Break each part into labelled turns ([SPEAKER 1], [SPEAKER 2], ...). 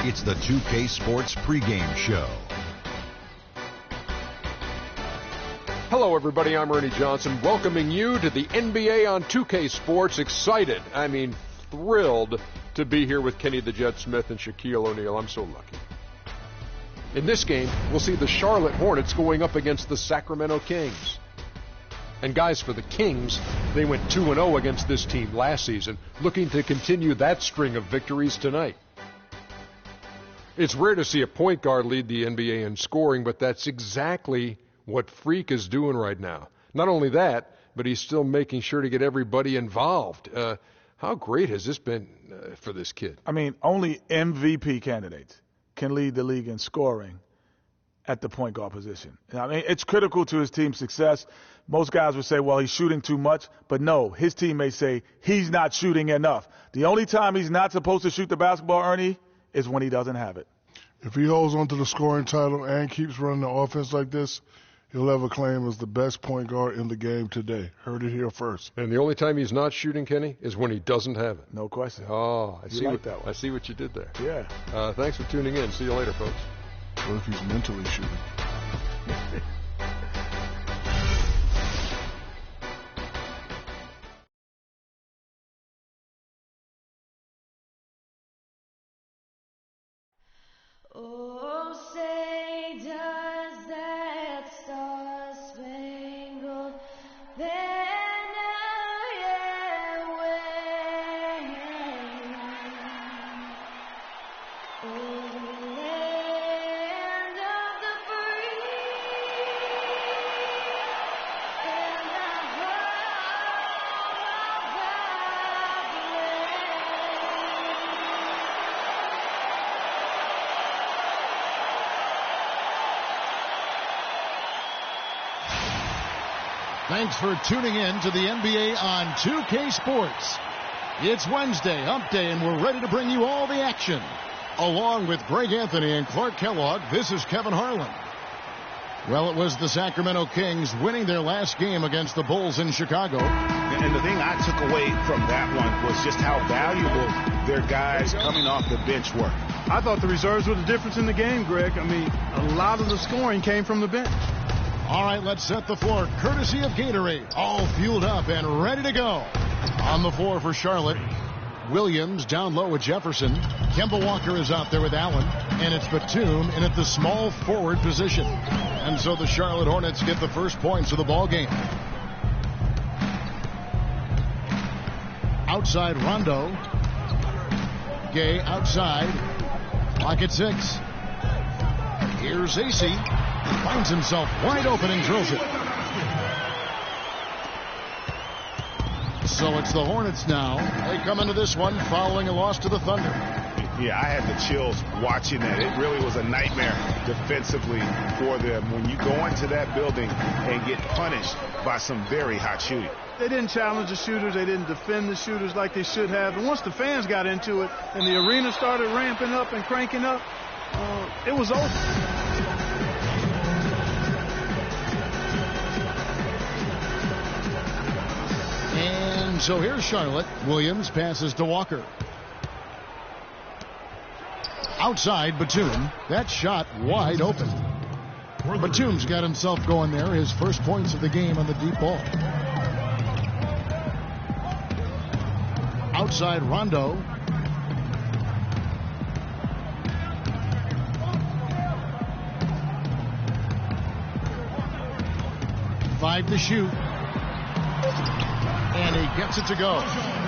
[SPEAKER 1] It's the 2K Sports pregame show.
[SPEAKER 2] Hello, everybody. I'm Ernie Johnson, welcoming you to the NBA on 2K Sports. Excited, thrilled to be here with Kenny the Jet Smith and Shaquille O'Neal. I'm so lucky. In this game, we'll see the Charlotte Hornets going up against the Sacramento Kings. And guys, for the Kings, they went 2-0 against this team last season, looking to continue that string of victories tonight. It's rare to see a point guard lead the NBA in scoring, but that's exactly what Freak is doing right now. Not only that, but he's still making sure to get everybody involved. How great has this been for this kid?
[SPEAKER 3] Only MVP candidates can lead the league in scoring at the point guard position. It's critical to his team's success. Most guys would say, well, he's shooting too much. But no, his teammates say he's not shooting enough. The only time he's not supposed to shoot the basketball, Ernie, is when he doesn't have it.
[SPEAKER 4] If he holds on to the scoring title and keeps running the offense like this, he'll have a claim as the best point guard in the game today. Heard it here first.
[SPEAKER 2] And the only time he's not shooting, Kenny, is when he doesn't have it.
[SPEAKER 3] No question.
[SPEAKER 2] Oh, I see what you did there.
[SPEAKER 3] Yeah.
[SPEAKER 2] Thanks for tuning in. See you later, folks.
[SPEAKER 4] What if he's mentally shooting?
[SPEAKER 5] Oh, say does that star-spangled banner yet wave over the land of the free and the home of
[SPEAKER 6] Thanks for tuning in to the NBA on 2K Sports. It's Wednesday, Hump Day, and we're ready to bring you all the action. Along with Greg Anthony and Clark Kellogg, this is Kevin Harlan. Well, it was the Sacramento Kings winning their last game against the Bulls in Chicago.
[SPEAKER 7] And the thing I took away from that one was just how valuable their guys coming off the bench were.
[SPEAKER 8] I thought the reserves were the difference in the game, Greg. A lot of the scoring came from the bench.
[SPEAKER 6] All right, let's set the floor, courtesy of Gatorade. All fueled up and ready to go. On the floor for Charlotte, Williams down low with Jefferson. Kemba Walker is out there with Allen. And it's Batum in at the small forward position. And so the Charlotte Hornets get the first points of the ball game. Outside Rondo. Gay outside. Clock at 6. Here's AC. Finds himself wide open and drills it. So it's the Hornets now. They come into this one following a loss to the Thunder.
[SPEAKER 7] Yeah, I had the chills watching that. It really was a nightmare defensively for them when you go into that building and get punished by some very hot shooting.
[SPEAKER 8] They didn't challenge the shooters. They didn't defend the shooters like they should have. And once the fans got into it and the arena started ramping up and cranking up, it was over.
[SPEAKER 6] And so here's Charlotte. Williams passes to Walker. Outside Batum. That shot wide open. Batum's got himself going there. His first points of the game on the deep ball. Outside Rondo. Five to shoot. And he gets it to go.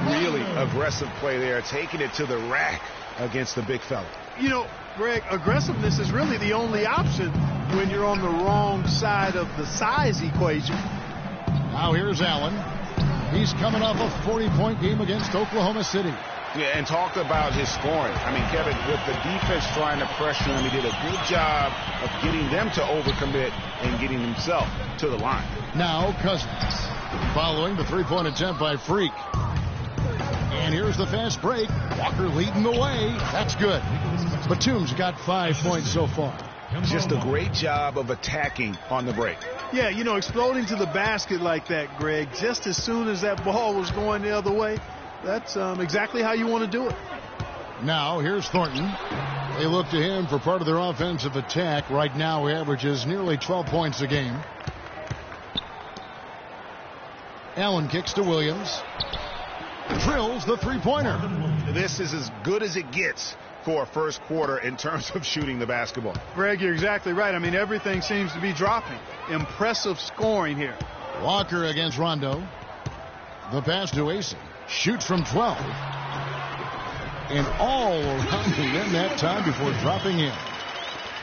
[SPEAKER 7] Really aggressive play there, taking it to the rack against the big fella.
[SPEAKER 8] You know, Greg, aggressiveness is really the only option when you're on the wrong side of the size equation.
[SPEAKER 6] Now here's Allen. He's coming off a 40-point game against Oklahoma City.
[SPEAKER 7] Yeah, and talk about his scoring. Kevin, with the defense trying to pressure him, he did a good job of getting them to overcommit and getting himself to the line.
[SPEAKER 6] Now Cousins, following the three-point attempt by Freak. And here's the fast break. Walker leading the way. That's good. Batum's got 5 points so far.
[SPEAKER 7] Just a great job of attacking on the break.
[SPEAKER 8] Yeah, you know, exploding to the basket like that, Greg, just as soon as that ball was going the other way, that's exactly how you want to do it.
[SPEAKER 6] Now here's Thornton. They look to him for part of their offensive attack. Right now, he averages nearly 12 points a game. Allen kicks to Williams. Drills the three-pointer.
[SPEAKER 7] This is as good as it gets for a first quarter in terms of shooting the basketball.
[SPEAKER 8] Greg, you're exactly right. I mean, everything seems to be dropping. Impressive scoring here.
[SPEAKER 6] Walker against Rondo. The pass to Acey. Shoots from 12. And all around the rim that time before dropping in.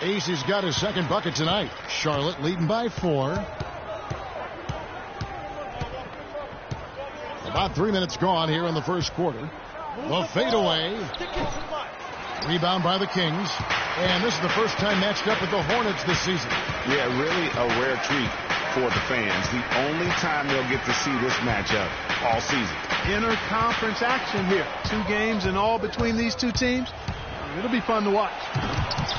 [SPEAKER 6] Acey's got his second bucket tonight. Charlotte leading by 4. About 3 minutes gone here in the first quarter. The fadeaway. Rebound by the Kings. And this is the first time matched up with the Hornets this season.
[SPEAKER 7] Yeah, really a rare treat for the fans. The only time they'll get to see this matchup all season.
[SPEAKER 8] Interconference action here. 2 games in all between these two teams. It'll be fun to watch.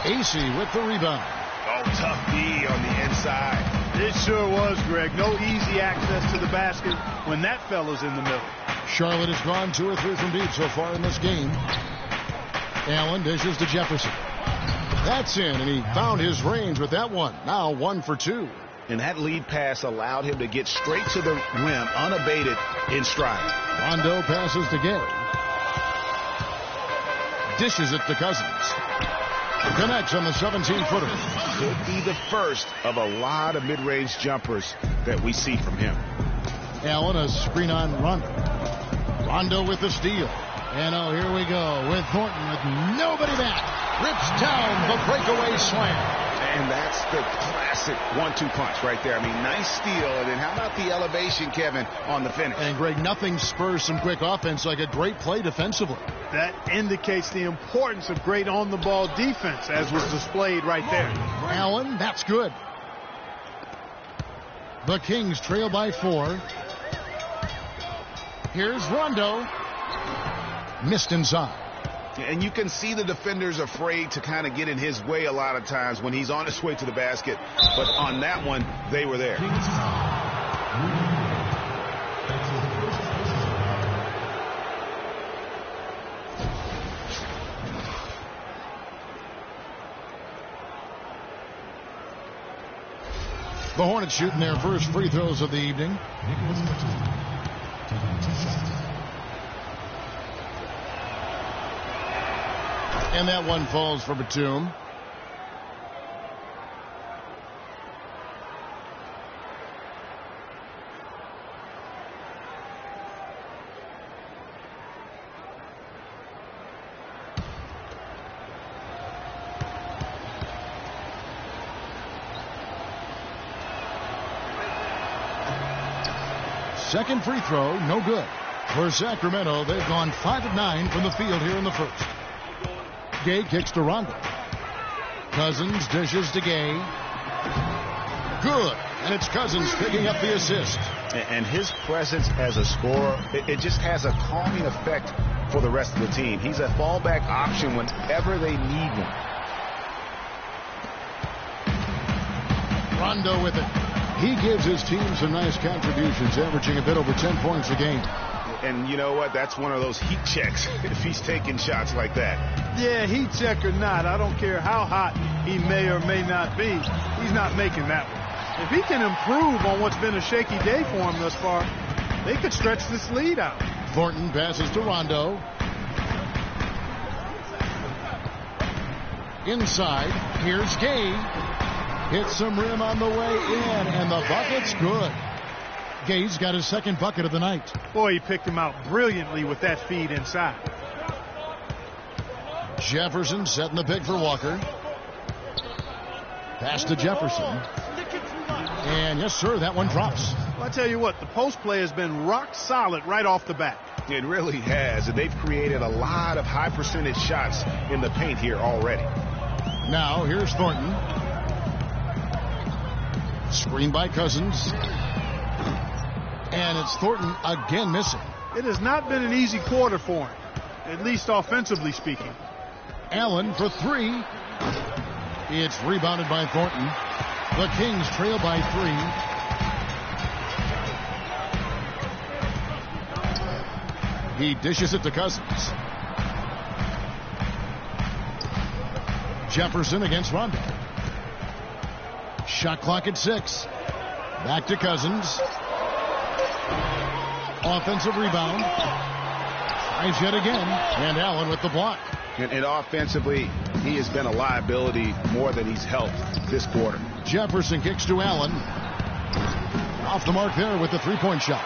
[SPEAKER 6] Acey with the rebound.
[SPEAKER 7] Oh, tough D on the inside.
[SPEAKER 8] It sure was, Greg. No easy access to the basket when that fella's in the middle.
[SPEAKER 6] Charlotte has gone 2 or 3 from deep so far in this game. Allen dishes to Jefferson. That's in, and he found his range with that one. Now 1 for 2.
[SPEAKER 7] And that lead pass allowed him to get straight to the rim, unabated in stride.
[SPEAKER 6] Rondo passes to Gay. Dishes it to Cousins. Connects on the 17-footer.
[SPEAKER 7] Could be the first of a lot of mid-range jumpers that we see from him.
[SPEAKER 6] Allen, a screen on Rondo. Rondo with the steal. And oh, here we go with Thornton with nobody back. Rips down the breakaway slam.
[SPEAKER 7] And that's the classic 1-2 punch right there. I mean, nice steal. And then how about the elevation, Kevin, on the finish?
[SPEAKER 6] And, Greg, nothing spurs some quick offense like a great play defensively.
[SPEAKER 8] That indicates the importance of great on-the-ball defense, as was displayed right there.
[SPEAKER 6] Allen, that's good. The Kings trail by 4. Here's Rondo. Missed inside.
[SPEAKER 7] And you can see the defenders afraid to kind of get in his way a lot of times when he's on his way to the basket. But on that one, they were there.
[SPEAKER 6] The Hornets shooting their first free throws of the evening. And that one falls for Batum. Second free throw, no good. For Sacramento, they've gone 5 of 9 from the field here in the first. Gay kicks to Rondo. Cousins dishes to Gay. Good. And it's Cousins picking up the assist.
[SPEAKER 7] And his presence as a scorer, it just has a calming effect for the rest of the team. He's a fallback option whenever they need one.
[SPEAKER 6] Rondo with it. He gives his team some nice contributions, averaging a bit over 10 points a game.
[SPEAKER 7] And you know what? That's one of those heat checks if he's taking shots like that.
[SPEAKER 8] Yeah, heat check or not, I don't care how hot he may or may not be. He's not making that one. If he can improve on what's been a shaky day for him thus far, they could stretch this lead out.
[SPEAKER 6] Thornton passes to Rondo. Inside, here's Gay. Hits some rim on the way in, and the bucket's good. Gay's got his second bucket of the night.
[SPEAKER 8] Boy, he picked him out brilliantly with that feed inside.
[SPEAKER 6] Jefferson setting the pick for Walker. Pass to Jefferson. And yes, sir, that one drops.
[SPEAKER 8] Well, I tell you what, the post play has been rock solid right off the bat.
[SPEAKER 7] It really has, and they've created a lot of high percentage shots in the paint here already.
[SPEAKER 6] Now, here's Thornton. Screen by Cousins. And it's Thornton again missing.
[SPEAKER 8] It has not been an easy quarter for him, at least offensively speaking.
[SPEAKER 6] Allen for 3. It's rebounded by Thornton. The Kings trail by 3. He dishes it to Cousins. Jefferson against Rondo. Shot clock at 6. Back to Cousins. Offensive rebound. Tries yet again. And Allen with the block.
[SPEAKER 7] And offensively, he has been a liability more than he's helped this quarter.
[SPEAKER 6] Jefferson kicks to Allen. Off the mark there with the three-point shot.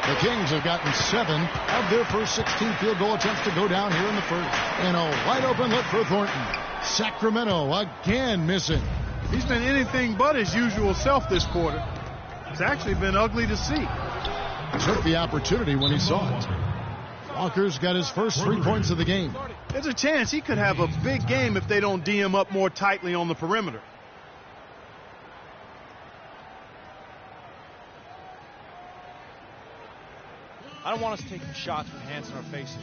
[SPEAKER 6] The Kings have gotten 7 of their first 16 field goal attempts to go down here in the first. And a wide open look for Thornton. Sacramento again missing.
[SPEAKER 8] He's been anything but his usual self this quarter. It's actually been ugly to see.
[SPEAKER 6] Took the opportunity when he saw it. Walker's got his first 3 points of the game.
[SPEAKER 8] There's a chance he could have a big game if they don't D him up more tightly on the perimeter.
[SPEAKER 9] I don't want us taking shots with hands in our faces.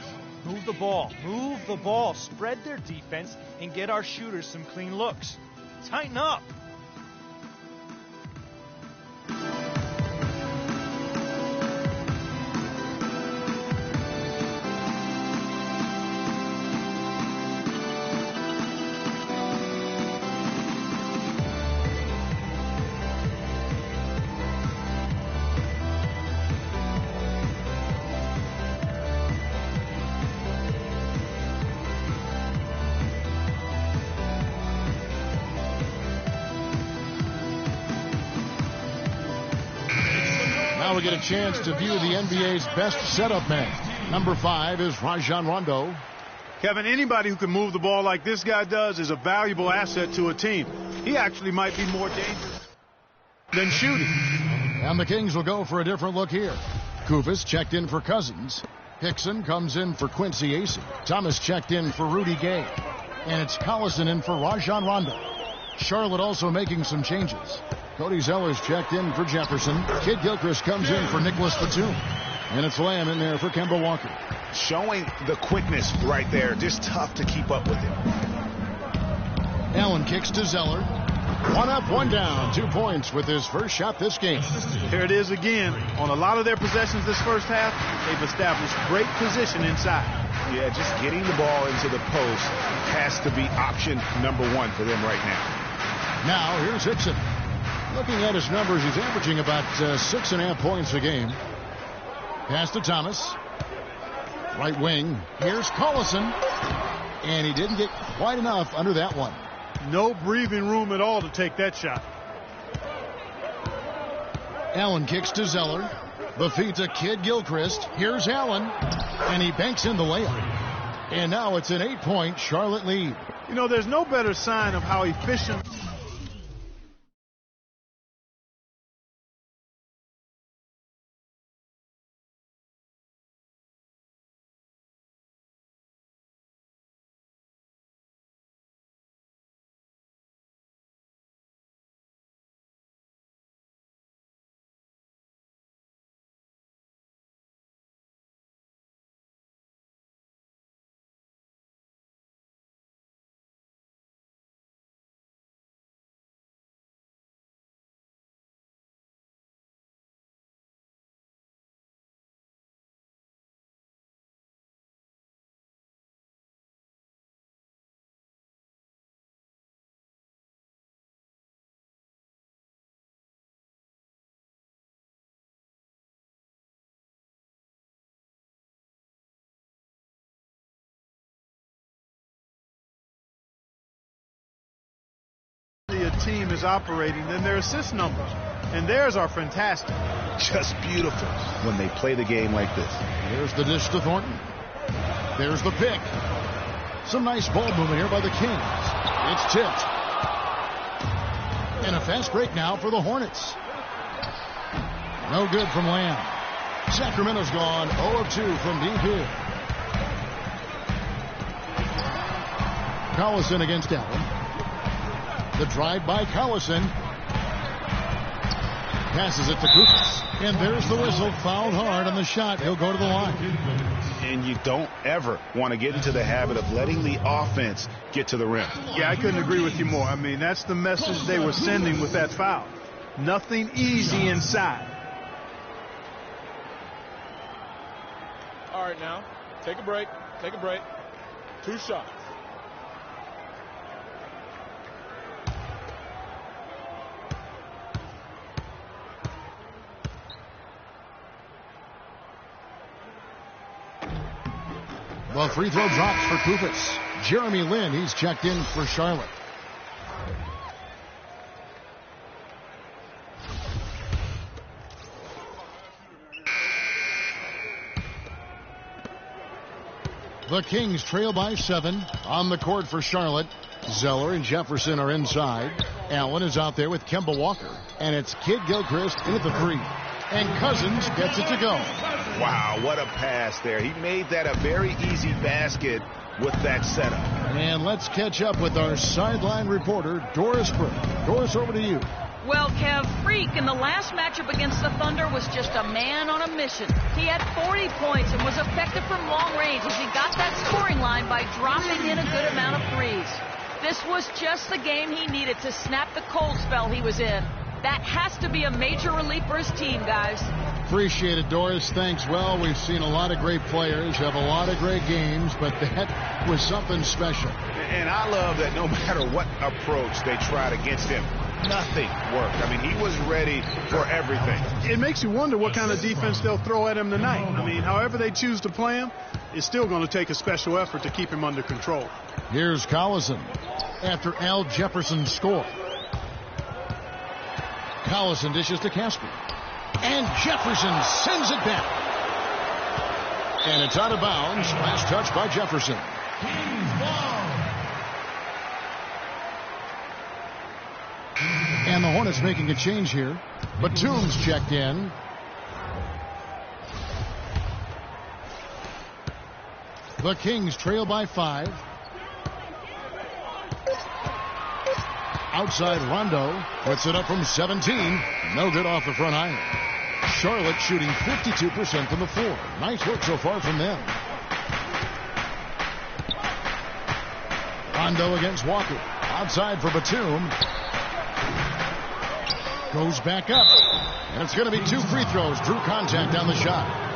[SPEAKER 9] Move the ball. Move the ball. Spread their defense and get our shooters some clean looks. Tighten up.
[SPEAKER 6] Now we get a chance to view the NBA's best setup man. Number 5 is Rajon Rondo.
[SPEAKER 8] Kevin, anybody who can move the ball like this guy does is a valuable asset to a team. He actually might be more dangerous than shooting.
[SPEAKER 6] And the Kings will go for a different look here. Kufis checked in for Cousins. Hickson comes in for Quincy Acey. Thomas checked in for Rudy Gay. And it's Collison in for Rajon Rondo. Charlotte also making some changes. Cody Zeller's checked in for Jefferson. Kid Gilchrist comes in for Nicholas Batum. And it's Lamb in there for Kemba Walker.
[SPEAKER 7] Showing the quickness right there. Just tough to keep up with him.
[SPEAKER 6] Allen kicks to Zeller. 1 up, 1 down. 2 points with his first shot this game.
[SPEAKER 8] Here it is again. On a lot of their possessions this first half, they've established great position inside.
[SPEAKER 7] Yeah, just getting the ball into the post has to be option number 1 for them right now.
[SPEAKER 6] Now, here's Hickson. Looking at his numbers, he's averaging about 6.5 points a game. Pass to Thomas. Right wing. Here's Collison. And he didn't get quite enough under that one.
[SPEAKER 8] No breathing room at all to take that shot.
[SPEAKER 6] Allen kicks to Zeller. The feed to Kid Gilchrist. Here's Allen. And he banks in the layup. And now it's an 8-point Charlotte lead.
[SPEAKER 8] You know, there's no better sign of how efficient a team is operating than their assist numbers. And theirs are fantastic.
[SPEAKER 7] Just beautiful when they play the game like this.
[SPEAKER 6] Here's the dish to Thornton. There's the pick. Some nice ball movement here by the Kings. It's tipped. And a fast break now for the Hornets. No good from Lamb. Sacramento's gone 0 of 2 from deep here. Collison against Allen. The drive by Collison. Passes it to Kufis. And there's the whistle. Fouled hard on the shot. He'll go to the line.
[SPEAKER 7] And you don't ever want to get into the habit of letting the offense get to the rim.
[SPEAKER 8] Yeah, I couldn't agree with you more. I mean, that's the message they were sending with that foul. Nothing easy inside.
[SPEAKER 3] All right, now, take a break. Take a break. 2 shots.
[SPEAKER 6] The free throw drops for Kupis. Jeremy Lin, he's checked in for Charlotte. The Kings trail by 7 on the court for Charlotte. Zeller and Jefferson are inside. Allen is out there with Kemba Walker. And it's Kid Gilchrist with the 3. And Cousins gets it to go.
[SPEAKER 7] Wow, what a pass there. He made that a very easy basket with that setup.
[SPEAKER 6] And let's catch up with our sideline reporter, Doris Burke. Doris, over to you.
[SPEAKER 10] Well, Kev, Freak in the last matchup against the Thunder was just a man on a mission. He had 40 points and was effective from long range as he got that scoring line by dropping in a good amount of threes. This was just the game he needed to snap the cold spell he was in. That has to be a major relief for his team, guys.
[SPEAKER 6] Appreciate it, Doris. Thanks. Well, we've seen a lot of great players have a lot of great games, but that was something special.
[SPEAKER 7] And I love that no matter what approach they tried against him, nothing worked. I mean, he was ready for everything.
[SPEAKER 8] It makes you wonder what kind of defense they'll throw at him tonight. I mean, however they choose to play him, it's still going to take a special effort to keep him under control.
[SPEAKER 6] Here's Collison after Al Jefferson scored. Collison dishes to Casper. And Jefferson sends it back. And it's out of bounds. Last touch by Jefferson. And the Hornets making a change here. Batum's checked in. The Kings trail by 5. Outside Rondo puts it up from 17. No good off the front iron. Charlotte shooting 52% from the floor. Nice work so far from them. Rondo against Walker. Outside for Batum. Goes back up. And it's going to be 2 free throws. Drew contact on the shot.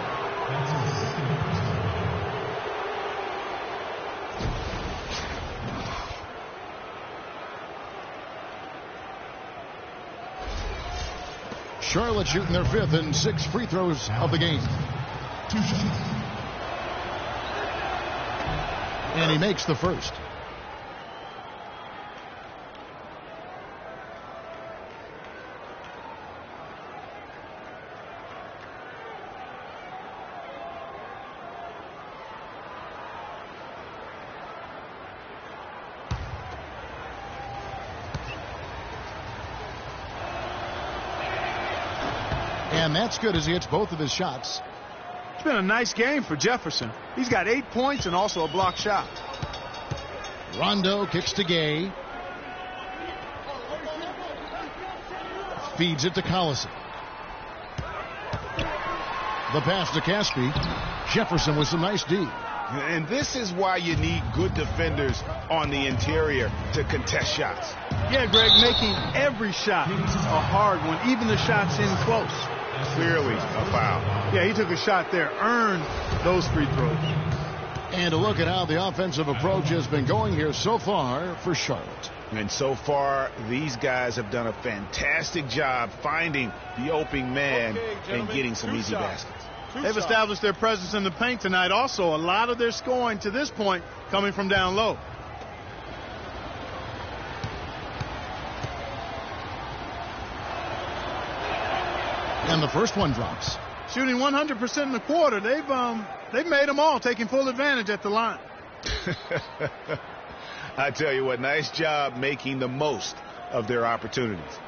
[SPEAKER 6] Charlotte shooting their 5th and 6th free throws of the game. And he makes the first. And that's good as he hits both of his shots.
[SPEAKER 8] It's been a nice game for Jefferson. He's got 8 points and also a block shot.
[SPEAKER 6] Rondo kicks to Gay. Feeds it to Collison. The pass to Caspi. Jefferson with some nice D.
[SPEAKER 7] And this is why you need good defenders on the interior to contest shots.
[SPEAKER 8] Yeah, Greg, making every shot a hard one, even the shots in close.
[SPEAKER 7] Clearly a foul.
[SPEAKER 8] Yeah, he took a shot there, earned those free throws.
[SPEAKER 6] And to look at how the offensive approach has been going here so far for Charlotte.
[SPEAKER 7] And so far, these guys have done a fantastic job finding the open man and getting some easy baskets.
[SPEAKER 8] They've established their presence in the paint tonight. Also, a lot of their scoring to this point coming from down low.
[SPEAKER 6] And the first one drops.
[SPEAKER 8] Shooting 100% in the quarter. They've made them all, taking full advantage at the line.
[SPEAKER 7] I tell you what, nice job making the most of their opportunities.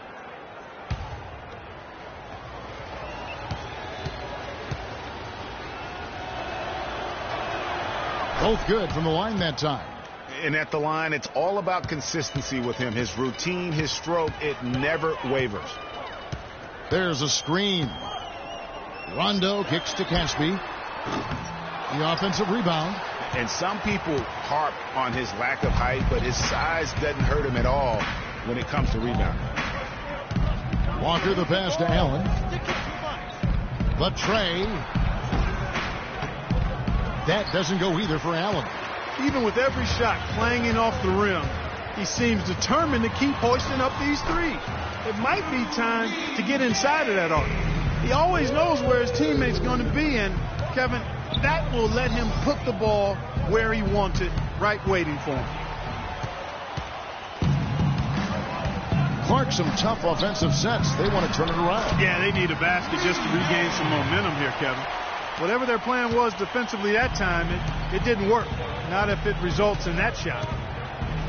[SPEAKER 6] Both good from the line that time.
[SPEAKER 7] And at the line, it's all about consistency with him. His routine, his stroke, it never wavers.
[SPEAKER 6] There's a screen. Rondo kicks to Caspi. The offensive rebound.
[SPEAKER 7] And some people harp on his lack of height, but his size doesn't hurt him at all when it comes to rebounding.
[SPEAKER 6] Walker the pass to Allen. The tray. That doesn't go either for Allen.
[SPEAKER 8] Even with every shot clanging off the rim, he seems determined to keep hoisting up these threes. It might be time to get inside of that arc. He always knows where his teammate's going to be, and Kevin, that will let him put the ball where he wants it, right waiting for him.
[SPEAKER 6] Clark, some tough offensive sets. They want to turn it around.
[SPEAKER 8] Yeah, they need a basket just to regain some momentum here, Kevin. Whatever their plan was defensively that time, it didn't work. Not if it results in that shot.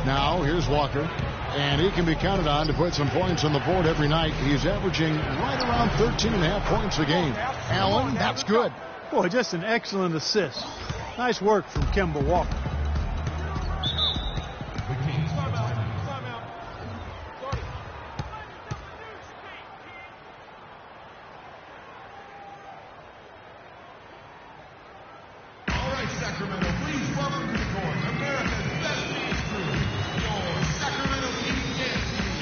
[SPEAKER 6] Now, here's Walker. And he can be counted on to put some points on the board every night. He's averaging right around 13.5 points a game. Allen, that's good.
[SPEAKER 8] Boy, just an excellent assist. Nice work from Kemba Walker.
[SPEAKER 11] All right, Sacramento, please welcome to the court America's best dance crew, your Sacramento Kings dance team.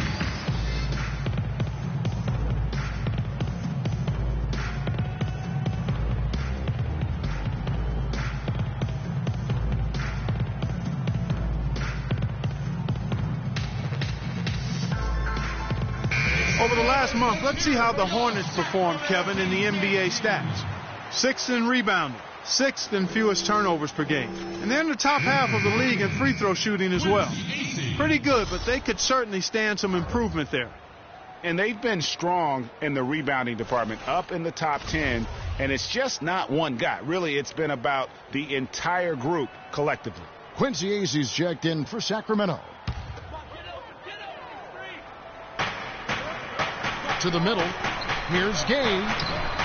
[SPEAKER 8] Over the last month, let's see how the Hornets performed, Kevin, in the NBA stats. 6th in rebounding, 6th in fewest turnovers per game. And they're in the top half of the league in free throw shooting as well. Pretty good, but they could certainly stand some improvement there.
[SPEAKER 7] And they've been strong in the rebounding department, up in the top 10, and it's just not one guy. Really, it's been about the entire group collectively.
[SPEAKER 6] Quincy Azee's checked in for Sacramento. To the middle. Here's Gay.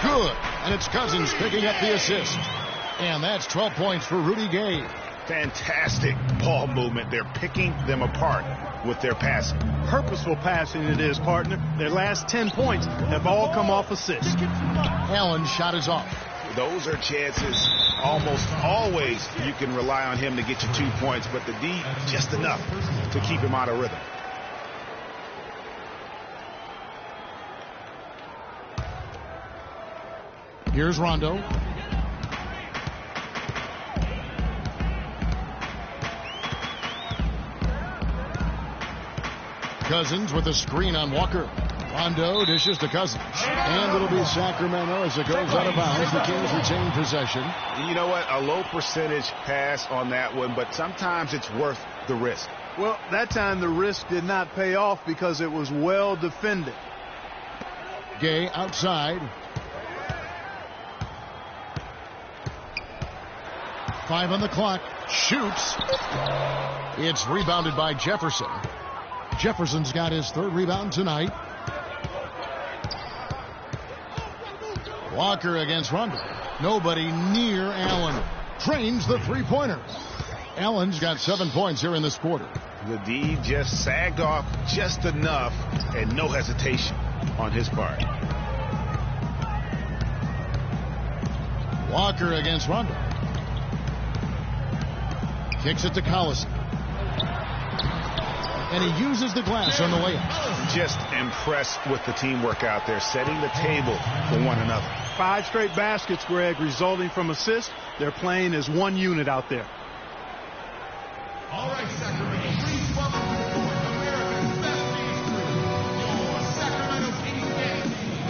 [SPEAKER 6] Good. And it's Cousins picking up the assist. And that's 12 points for Rudy Gay.
[SPEAKER 7] Fantastic ball movement. They're picking them apart with their passing.
[SPEAKER 8] Purposeful passing it is, partner. Their last 10 points have all come off assists.
[SPEAKER 6] Allen's shot is off.
[SPEAKER 7] Those are chances. Almost always you can rely on him to get you 2 points, but the D just enough to keep him out of rhythm.
[SPEAKER 6] Here's Rondo. Cousins with a screen on Walker. Rondo dishes to Cousins. And it'll be Sacramento as it goes out of bounds. The Kings retain possession.
[SPEAKER 7] You know what? A low percentage pass on that one, but sometimes it's worth the risk.
[SPEAKER 8] Well, that time the risk did not pay off because it was well defended.
[SPEAKER 6] Gay outside. 5 on the clock. Shoots. It's rebounded by Jefferson. Jefferson's got his 3rd rebound tonight. Walker against Rondo. Nobody near Allen. Trains the three-pointer. Allen's got 7 points here in this quarter.
[SPEAKER 7] The D just sagged off just enough and no hesitation on his part.
[SPEAKER 6] Walker against Rondo. Kicks it to Collison. And he uses the glass on the layup.
[SPEAKER 7] Just impressed with the teamwork out there, setting the table for one another.
[SPEAKER 8] 5 straight baskets, Greg, resulting from assists. They're playing as one unit out there.
[SPEAKER 11] All right, Sacramento, please welcome to the court America's best dance crew, your Sacramento Kings dance team.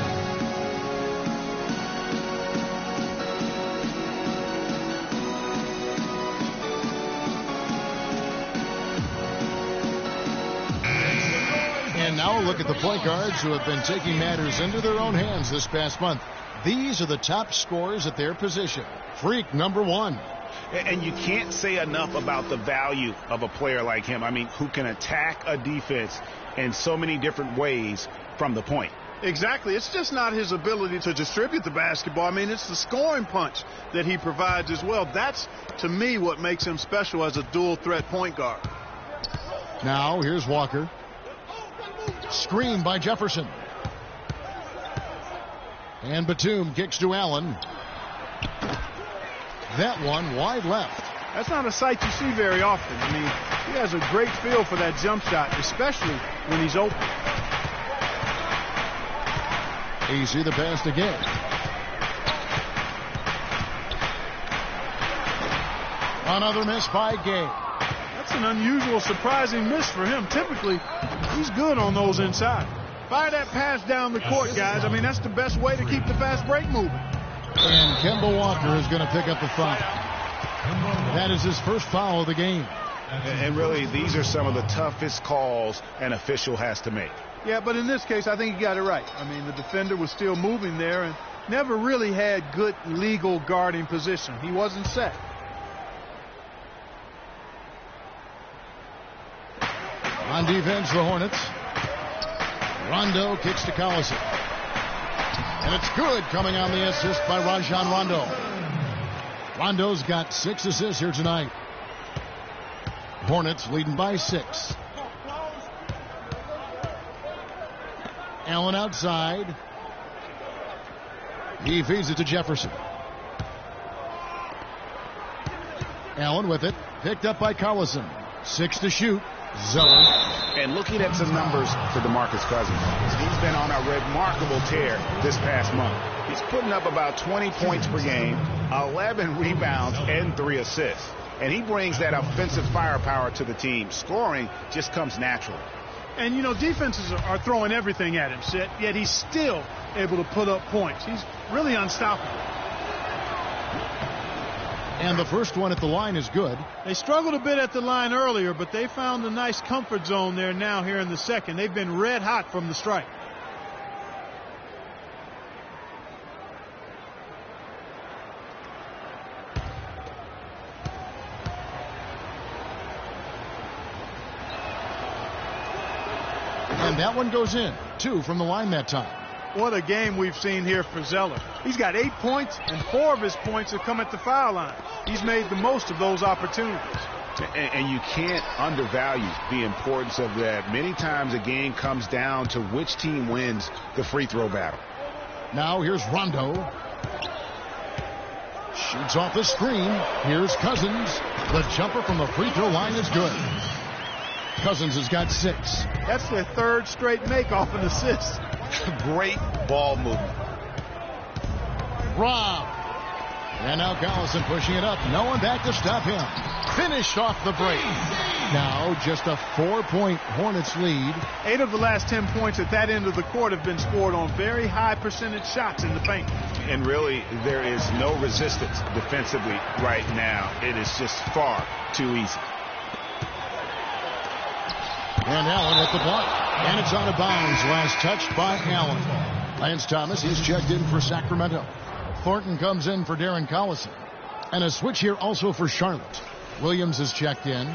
[SPEAKER 6] And now a look at the point guards who have been taking matters into their own hands this past month. These are the top scorers at their position. Freak number 1.
[SPEAKER 7] And you can't say enough about the value of a player like him. I mean, who can attack a defense in so many different ways from the point.
[SPEAKER 8] Exactly. It's just not his ability to distribute the basketball. I mean, it's the scoring punch that he provides as well. That's, to me, what makes him special as a dual-threat point guard.
[SPEAKER 6] Now, here's Walker. Screen by Jefferson. And Batum kicks to Allen. That one wide left.
[SPEAKER 8] That's not a sight you see very often. I mean, he has a great feel for that jump shot, especially when he's open.
[SPEAKER 6] Easy the pass again. Another miss by Gay.
[SPEAKER 8] That's an unusual, surprising miss for him. Typically, he's good on those inside. Fire that pass down the court, guys. I mean, that's the best way to keep the fast break moving.
[SPEAKER 6] And Kemba Walker is going to pick up the foul. That is his first foul of the game.
[SPEAKER 7] And really, these are some of the toughest calls an official has to make.
[SPEAKER 8] Yeah, but in this case, I think he got it right. I mean, the defender was still moving there and never really had good legal guarding position. He wasn't set.
[SPEAKER 6] On defense, the Hornets. Rondo kicks to Collison. And it's good, coming on the assist by Rajon Rondo. Rondo's got 6 assists here tonight. Hornets leading by 6. Allen outside. He feeds it to Jefferson. Allen with it. Picked up by Collison. 6 to shoot. Zeller.
[SPEAKER 7] And looking at some numbers for DeMarcus Cousins, he's been on a remarkable tear this past month. He's putting up about 20 points per game, 11 rebounds, and 3 assists. And he brings that offensive firepower to the team. Scoring just comes naturally.
[SPEAKER 8] And, you know, defenses are throwing everything at him, Sid, yet he's still able to put up points. He's really unstoppable.
[SPEAKER 6] And the first one at the line is good.
[SPEAKER 8] They struggled a bit at the line earlier, but they found a nice comfort zone there now here in the second. They've been red hot from the stripe.
[SPEAKER 6] And that one goes in. 2 from the line that time.
[SPEAKER 8] What a game we've seen here for Zeller. He's got 8 points, and 4 of his points have come at the foul line. He's made the most of those opportunities.
[SPEAKER 7] And you can't undervalue the importance of that. Many times a game comes down to which team wins the free throw battle.
[SPEAKER 6] Now here's Rondo. Shoots off the screen. Here's Cousins. The jumper from the free throw line is good. Cousins has got 6.
[SPEAKER 8] That's their 3rd straight make off an assist.
[SPEAKER 7] Great ball movement.
[SPEAKER 6] Rob. And now Collison pushing it up. No one back to stop him. Finished off the break. Now just a 4-point Hornets lead.
[SPEAKER 8] 8 of the last 10 points at that end of the court have been scored on very high percentage shots in the paint.
[SPEAKER 7] And really, there is no resistance defensively right now. It is just far too easy.
[SPEAKER 6] And Allen at the block. And it's out of bounds. Last touched by Allen. Lance Thomas is checked in for Sacramento. Thornton comes in for Darren Collison. And a switch here also for Charlotte. Williams is checked in.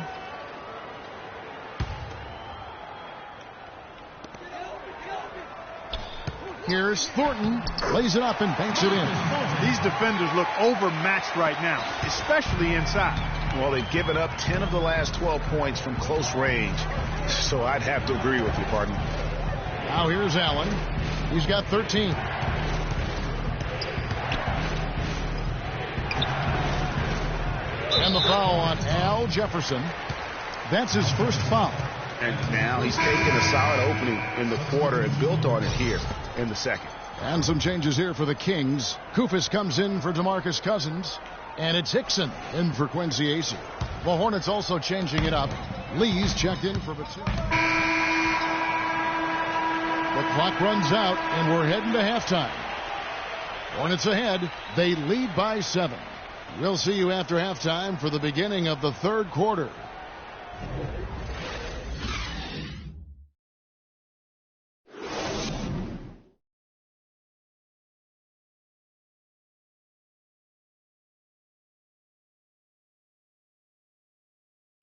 [SPEAKER 6] Here's Thornton. Lays it up and banks it in.
[SPEAKER 8] These defenders look overmatched right now, especially inside.
[SPEAKER 7] Well, they've given up 10 of the last 12 points from close range. So I'd have to agree with you, partner.
[SPEAKER 6] Now here's Allen. He's got 13. And the foul on Al Jefferson. That's his first foul.
[SPEAKER 7] And now he's taken a solid opening in the quarter and built on it here in the second.
[SPEAKER 6] And some changes here for the Kings. Kufis comes in for DeMarcus Cousins. And it's Hickson in for Quincy Acey. The Hornets also changing it up. Lee's checked in for Batum. The clock runs out, and we're heading to halftime. Hornets ahead. They lead by 7. We'll see you after halftime for the beginning of the third quarter.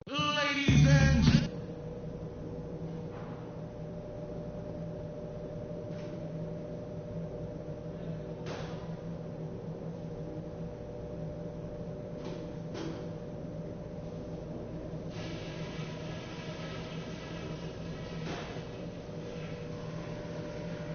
[SPEAKER 11] Ladies and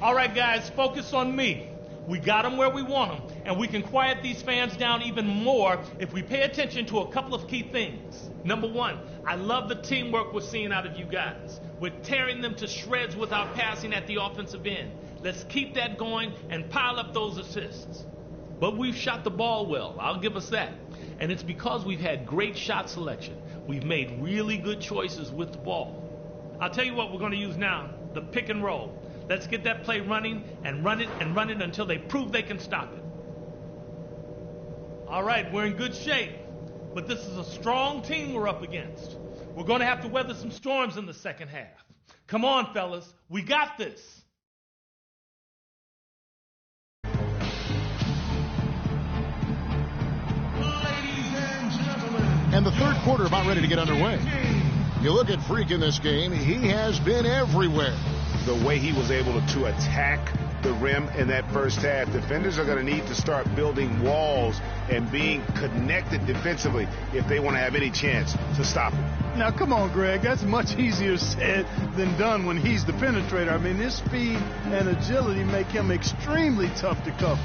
[SPEAKER 12] All right, guys, focus on me. We got them where we want them, and we can quiet these fans down even more if we pay attention to a couple of key things. Number 1, I love the teamwork we're seeing out of you guys. We're tearing them to shreds with our passing at the offensive end. Let's keep that going and pile up those assists. But we've shot the ball well, I'll give us that. And it's because we've had great shot selection. We've made really good choices with the ball. I'll tell you what we're going to use now, the pick and roll. Let's get that play running and run it until they prove they can stop it. All right, we're in good shape. But this is a strong team we're up against. We're going to have to weather some storms in the second half. Come on, fellas. We got this.
[SPEAKER 6] And the third quarter about ready to get underway. You look at Freak in this game, he has been everywhere.
[SPEAKER 7] The way he was able to attack the rim in that first half, defenders are going to need to start building walls and being connected defensively if they want to have any chance to stop him.
[SPEAKER 8] Now, come on, Greg. That's much easier said than done when he's the penetrator. I mean, his speed and agility make him extremely tough to cover.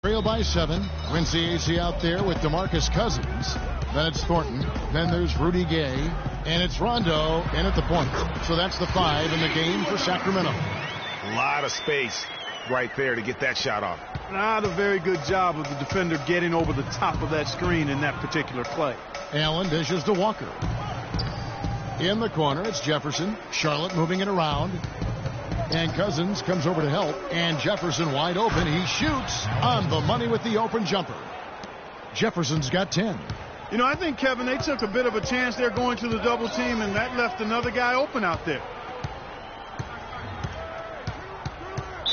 [SPEAKER 6] Trail by 7. Quincy Acey out there with DeMarcus Cousins. Then it's Thornton. Then there's Rudy Gay. And it's Rondo in at the point. So that's the 5 in the game for Sacramento.
[SPEAKER 7] A lot of space right there to get that shot off.
[SPEAKER 8] Not a very good job of the defender getting over the top of that screen in that particular play.
[SPEAKER 6] Allen dishes to Walker. In the corner, it's Jefferson. Charlotte moving it around. And Cousins comes over to help. And Jefferson wide open. He shoots on the money with the open jumper. Jefferson's got 10.
[SPEAKER 8] You know, I think, Kevin, they took a bit of a chance there going to the double team, and that left another guy open out there.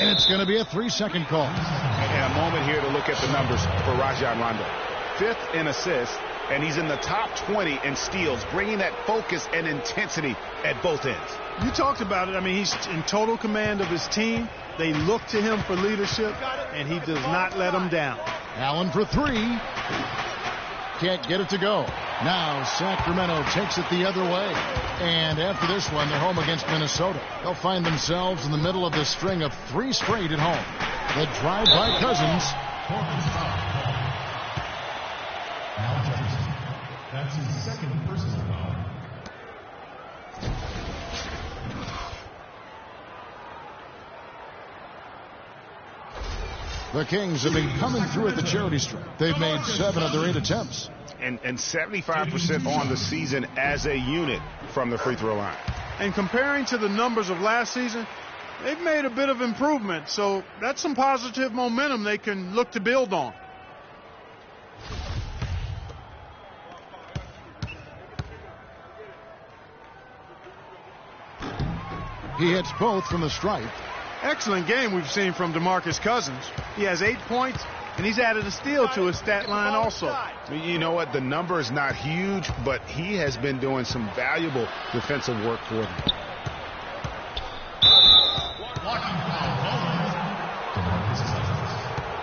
[SPEAKER 6] And it's going to be a 3-second call.
[SPEAKER 7] And a moment here to look at the numbers for Rajon Rondo. 5th in assists, and he's in the top 20 in steals, bringing that focus and intensity at both ends.
[SPEAKER 8] You talked about it. I mean, he's in total command of his team. They look to him for leadership, and he does not let them down.
[SPEAKER 6] Allen for 3. Can't get it to go. Now Sacramento takes it the other way. And after this one, they're home against Minnesota. They'll find themselves in the middle of this string of 3 straight at home. The drive by Cousins.
[SPEAKER 11] Now Jefferson. That's his second personal foul.
[SPEAKER 6] The Kings have been coming through at the charity stripe. They've made 7 of their 8 attempts.
[SPEAKER 7] And 75% on the season as a unit from the free throw line.
[SPEAKER 8] And comparing to the numbers of last season, they've made a bit of improvement. So that's some positive momentum they can look to build on.
[SPEAKER 6] He hits both from the stripe.
[SPEAKER 8] Excellent game we've seen from DeMarcus Cousins. He has 8 points, and he's added a steal to his stat line also.
[SPEAKER 7] You know what? The number is not huge, but he has been doing some valuable defensive work for them.
[SPEAKER 11] Blocking foul. DeMarcus Cousins.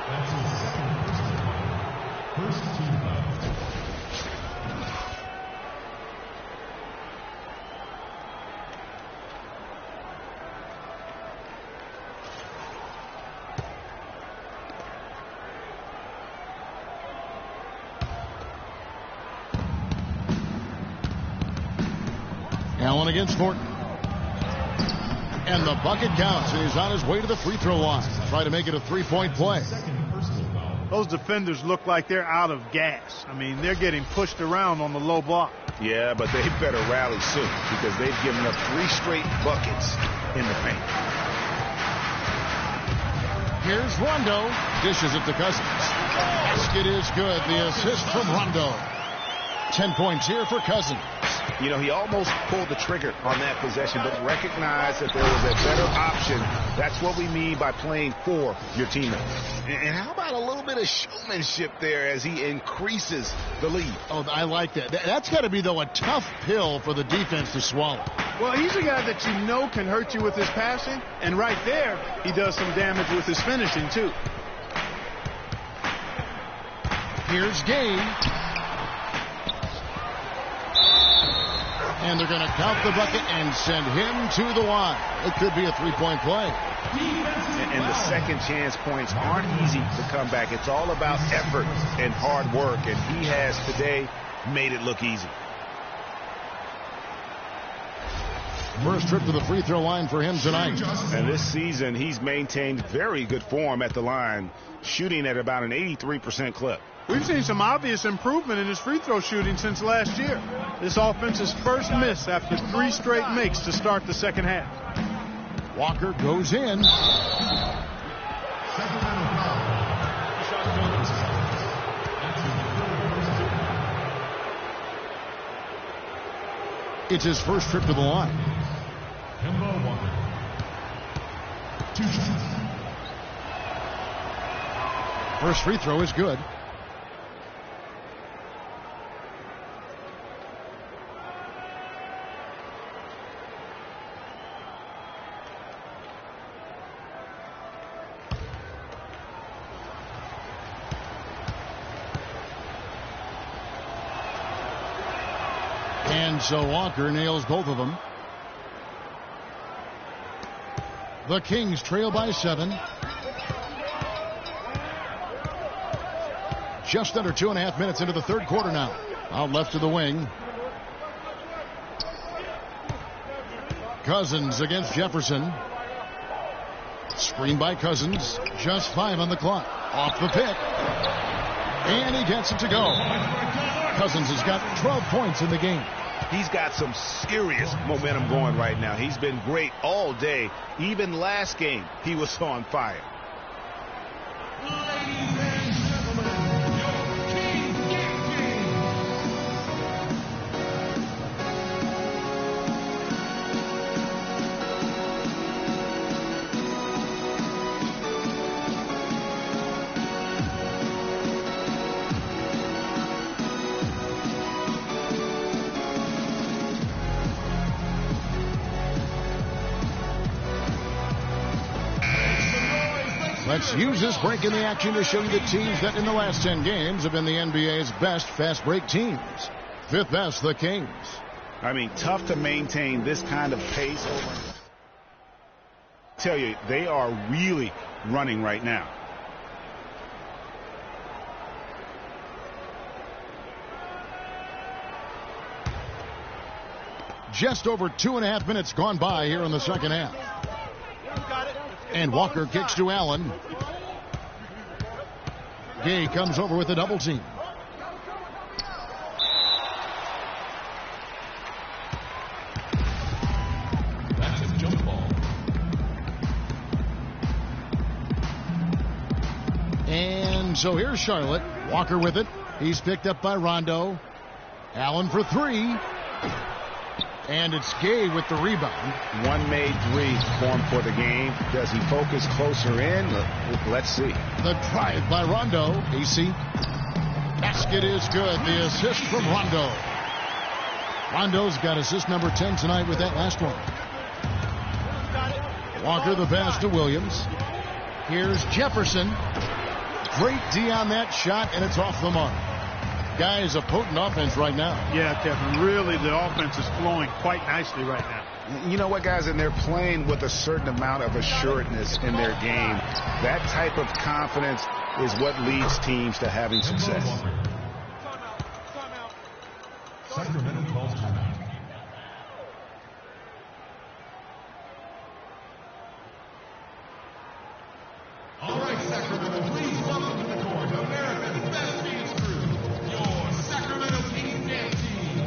[SPEAKER 11] That's his second personal foul. First team foul.
[SPEAKER 6] Allen against Thornton. And the bucket counts, and he's on his way to the free throw line. Try to make it a 3-point play.
[SPEAKER 8] Those defenders look like they're out of gas. I mean, they're getting pushed around on the low block.
[SPEAKER 7] Yeah, but they better rally soon because they've given up 3 straight buckets in the paint.
[SPEAKER 6] Here's Rondo. Dishes it to Cousins. Basket is good. The assist from Rondo. 10 points here for Cousins.
[SPEAKER 7] You know, he almost pulled the trigger on that possession, but recognized that there was a better option. That's what we mean by playing for your teammates. And how about a little bit of showmanship there as he increases the lead?
[SPEAKER 6] Oh, I like that. That's got to be, though, a tough pill for the defense to swallow.
[SPEAKER 8] Well, he's a guy that you know can hurt you with his passing, and right there, he does some damage with his finishing, too.
[SPEAKER 6] Here's Gay. And they're going to count the bucket and send him to the line. It could be a 3-point play.
[SPEAKER 7] And the second chance points aren't easy to come back. It's all about effort and hard work, and he has today made it look easy.
[SPEAKER 6] First trip to the free throw line for him tonight.
[SPEAKER 7] And this season, he's maintained very good form at the line, shooting at about an 83% clip.
[SPEAKER 8] We've seen some obvious improvement in his free throw shooting since last year. This offense's first miss after 3 straight makes to start the second half.
[SPEAKER 6] Walker goes in. It's his first trip to the line.
[SPEAKER 11] Kemba Walker. 2 shots.
[SPEAKER 6] First free throw is good. And so Walker nails both of them. The Kings trail by 7. Just under 2.5 minutes into the third quarter now. Out left to the wing. Cousins against Jefferson. Screen by Cousins. Just 5 on the clock. Off the pick. And he gets it to go. Cousins has got 12 points in the game.
[SPEAKER 7] He's got some serious momentum going right now. He's been great all day. Even last game, he was on fire.
[SPEAKER 11] Ladies and gentlemen, your King King.
[SPEAKER 6] Let's use this break in the action to show you the teams that in the last 10 games have been the NBA's best fast break teams. Fifth best, the Kings.
[SPEAKER 7] I mean, tough to maintain this kind of pace over. Tell you, they are really running right now.
[SPEAKER 6] Just over 2.5 minutes gone by here in the second half. And Walker kicks to Allen. Gay comes over with a double team.
[SPEAKER 11] That's a jump ball.
[SPEAKER 6] And so here's Charlotte. Walker with it. He's picked up by Rondo. Allen for 3. And it's Gay with the rebound.
[SPEAKER 7] One made 3 for him for the game. Does he focus closer in? Let's see.
[SPEAKER 6] The drive by Rondo. AC. Basket is good. The assist from Rondo. Rondo's got assist number 10 tonight with that last one. Walker the pass to Williams. Here's Jefferson. Great D on that shot, and it's off the mark. Guys, a potent offense right now.
[SPEAKER 8] Yeah, Kevin, really the offense is flowing quite nicely right now.
[SPEAKER 7] You know what, guys? And they're playing with a certain amount of assuredness in their game. That type of confidence is what leads teams to having success.
[SPEAKER 11] Sacramento calls timeout. All right, Sacramento, please welcome to the court America's best dance crew, your Sacramento Kings dance team.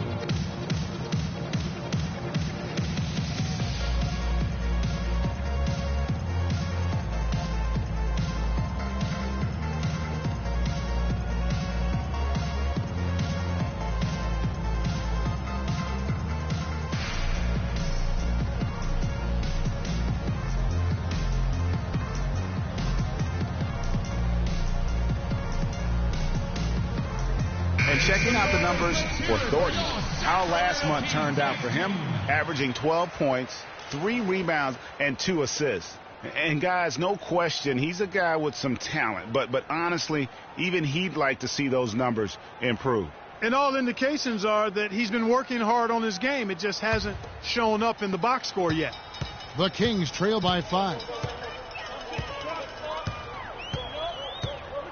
[SPEAKER 7] And checking out the numbers for Thornton, how last month turned out for him, averaging 12 points, 3 rebounds, and 2 assists. And guys, no question, he's a guy with some talent. But honestly, even he'd like to see those numbers improve.
[SPEAKER 8] And all indications are that he's been working hard on his game. It just hasn't shown up in the box score yet.
[SPEAKER 6] The Kings trail by 5.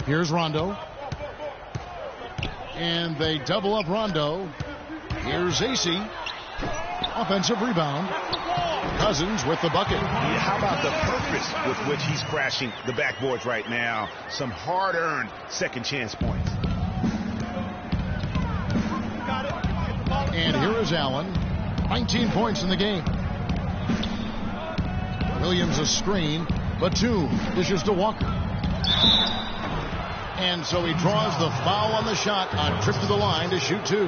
[SPEAKER 6] Here's Rondo. And they double up Rondo. Here's AC. Offensive rebound. Cousins with the bucket.
[SPEAKER 7] Yeah, how about the purpose with which he's crashing the backboards right now? Some hard-earned second chance points.
[SPEAKER 6] And here is Allen. 19 points in the game. Williams a screen. Batum dishes to Walker. And so he draws the foul on the shot on trip to the line to shoot 2.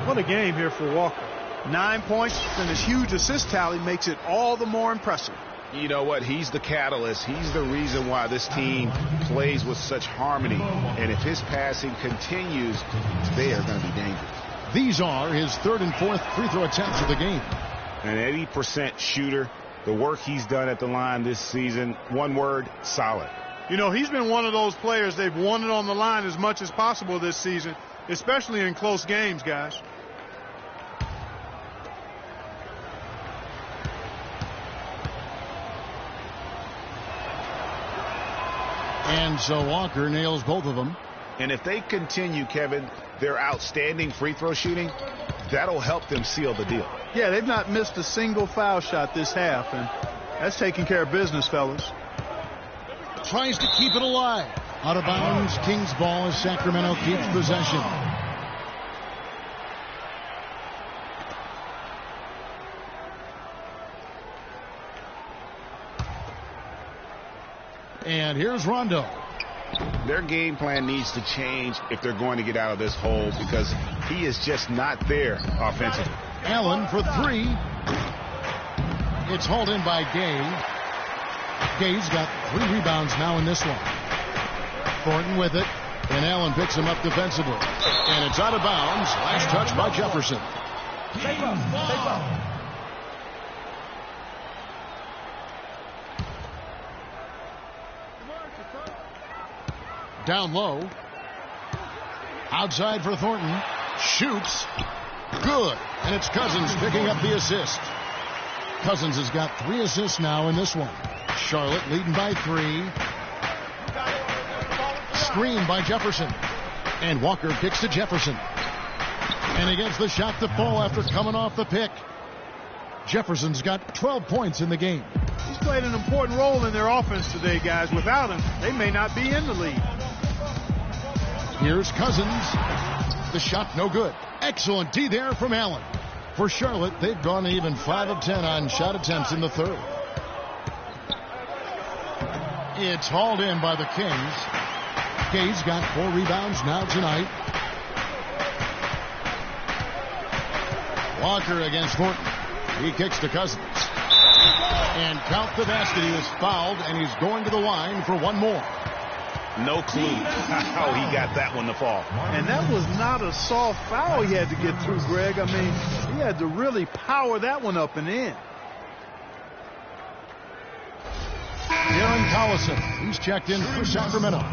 [SPEAKER 8] What a game here for Walker. 9 points and his huge assist tally makes it all the more impressive.
[SPEAKER 7] You know what? He's the catalyst. He's the reason why this team plays with such harmony. And if his passing continues, they are going to be dangerous.
[SPEAKER 6] These are his 3rd and 4th free throw attempts of the game.
[SPEAKER 7] An 80% shooter. The work he's done at the line this season, one word, solid.
[SPEAKER 8] You know, he's been one of those players they've wanted on the line as much as possible this season, especially in close games, guys.
[SPEAKER 6] And so Walker nails both of them.
[SPEAKER 7] And if they continue, Kevin, their outstanding free throw shooting, that'll help them seal the deal.
[SPEAKER 8] Yeah, they've not missed a single foul shot this half, and that's taking care of business, fellas.
[SPEAKER 6] Tries to keep it alive. Out of bounds, Kings ball as Sacramento keeps possession. And here's Rondo.
[SPEAKER 7] Their game plan needs to change if they're going to get out of this hole because he is just not there offensively.
[SPEAKER 6] Allen for three. It's hauled in by Gay. Gay's got 3 rebounds now in this one. Thornton with it. And Allen picks him up defensively. And it's out of bounds. Last touch by Jefferson. Down low. Outside for Thornton. Shoots. Good. And it's Cousins picking up the assist. Cousins has got 3 assists now in this one. Charlotte leading by 3. Screen by Jefferson. And Walker kicks to Jefferson. And he gets the shot to fall after coming off the pick. Jefferson's got 12 points in the game.
[SPEAKER 8] He's played an important role in their offense today, guys. Without him, they may not be in the lead.
[SPEAKER 6] Here's Cousins. The shot no good. Excellent D there from Allen. For Charlotte, they've gone even 5 of 10 on shot attempts in the third. It's hauled in by the Kings. Gay's got 4 rebounds now tonight. Walker against Thornton. He kicks to Cousins. And count the basket. He was fouled, and he's going to the line for one more.
[SPEAKER 7] No clue how he got that one to fall.
[SPEAKER 8] And that was not a soft foul he had to get through, Greg. I mean, he had to really power that one up and in.
[SPEAKER 6] Darren Collison, he's checked in for Sacramento.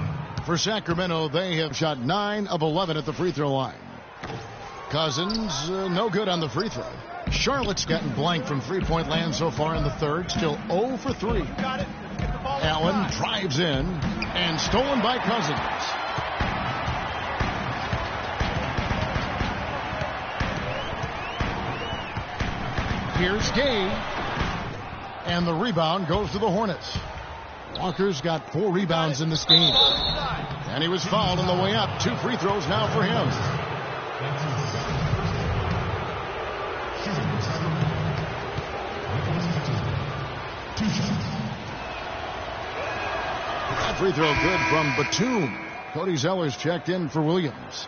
[SPEAKER 6] For Sacramento, they have shot 9 of 11 at the free throw line. Cousins, no good on the free throw. Charlotte's gotten blank from three-point land so far in the third, still 0 for 3. Allen drives in and stolen by Cousins. Here's Gay. And the rebound goes to the Hornets. Walker's got 4 rebounds in this game. And he was fouled on the way up. 2 free throws now for him. That free throw good from Batum. Cody Zeller's checked in for Williams.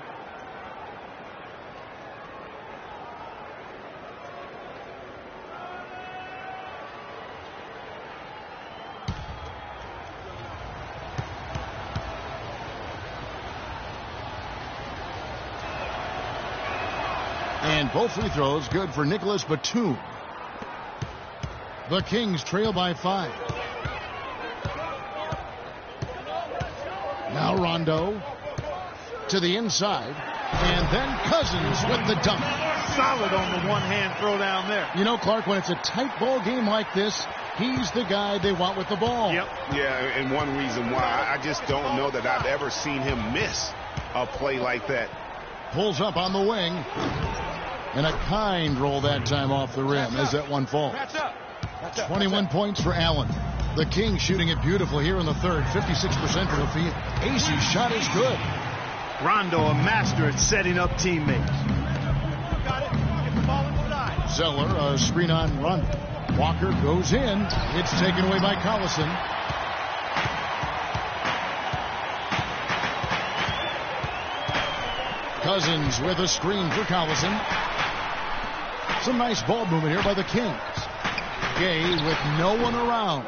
[SPEAKER 6] And both free throws good for Nicholas Batum. The Kings trail by 5. Now Rondo to the inside. And then Cousins with the dunk.
[SPEAKER 8] Solid on the one-hand throw down there.
[SPEAKER 6] You know, Clark, when it's a tight ball game like this, he's the guy they want with the ball.
[SPEAKER 8] Yep.
[SPEAKER 7] Yeah, and one reason why I just don't know that I've ever seen him miss a play like that.
[SPEAKER 6] Pulls up on the wing. And a kind roll that time off the rim as that one falls. 21 points for Allen. The Kings shooting it beautiful here in the third. 56% from the field. AC's shot is good.
[SPEAKER 8] Rondo, a master at setting up teammates.
[SPEAKER 6] Zeller, a screen on Rondo. Walker goes in. It's taken away by Collison. Cousins with a screen for Collison. Some nice ball movement here by the Kings. Gay with no one around.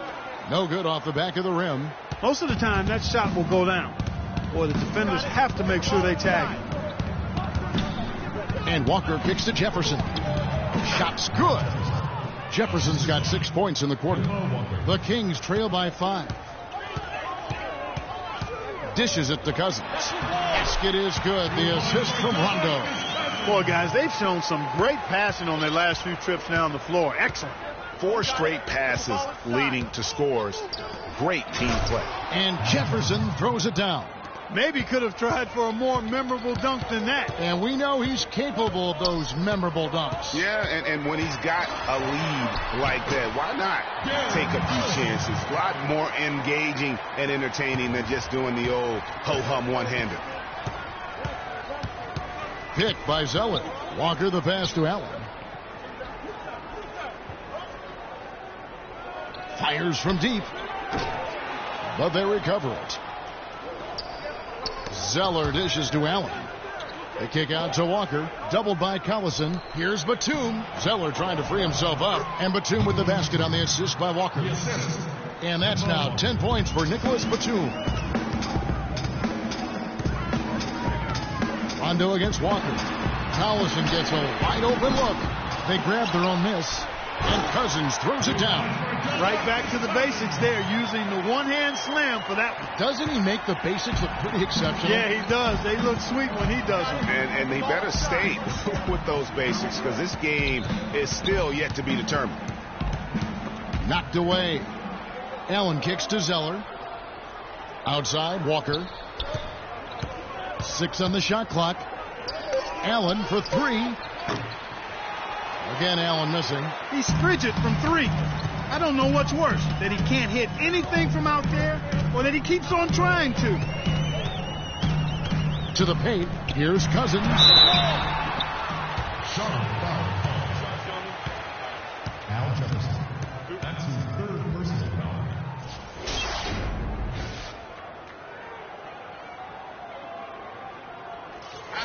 [SPEAKER 6] No good off the back of the rim.
[SPEAKER 8] Most of the time, that shot will go down. Boy, the defenders have to make sure they tag it.
[SPEAKER 6] And Walker kicks to Jefferson. Shot's good. Jefferson's got 6 points in the quarter. The Kings trail by 5. Dishes it to Cousins. Basket is good. The assist from Rondo.
[SPEAKER 8] Boy, guys, they've shown some great passing on their last few trips down the floor. Excellent.
[SPEAKER 7] 4 straight passes leading to scores great team play.
[SPEAKER 6] And Jefferson throws it down.
[SPEAKER 8] Maybe could have tried for a more memorable dunk than that.
[SPEAKER 6] And we know he's capable of those memorable dunks.
[SPEAKER 7] Yeah, and when he's got a lead like that, why not take a few chances? A lot more engaging and entertaining than just doing the old ho-hum one-hander.
[SPEAKER 6] Pick by Zeller. Walker the pass to Allen. Fires from deep. But they recover it. Zeller dishes to Allen. The kick out to Walker. Doubled by Collison. Here's Batum. Zeller trying to free himself up. And Batum with the basket on the assist by Walker. And that's now 10 points for Nicholas Batum. Rondo against Walker. Collison gets a wide open look. They grab their own miss. And Cousins throws it down.
[SPEAKER 8] Right back to the basics there, using the one-hand slam for that one.
[SPEAKER 6] Doesn't he make the basics look pretty exceptional?
[SPEAKER 8] Yeah, he does. They look sweet when he does them.
[SPEAKER 7] And they better stay with those basics because this game is still yet to be determined.
[SPEAKER 6] Knocked away. Allen kicks to Zeller. Outside, Walker. 6 on the shot clock. Allen for 3. Again, Allen missing.
[SPEAKER 8] He's frigid from 3. I don't know what's worse, that he can't hit anything from out there or that he keeps on trying to.
[SPEAKER 6] To the paint. Here's Cousins.
[SPEAKER 11] Al Jefferson. That's his 3rd personal foul.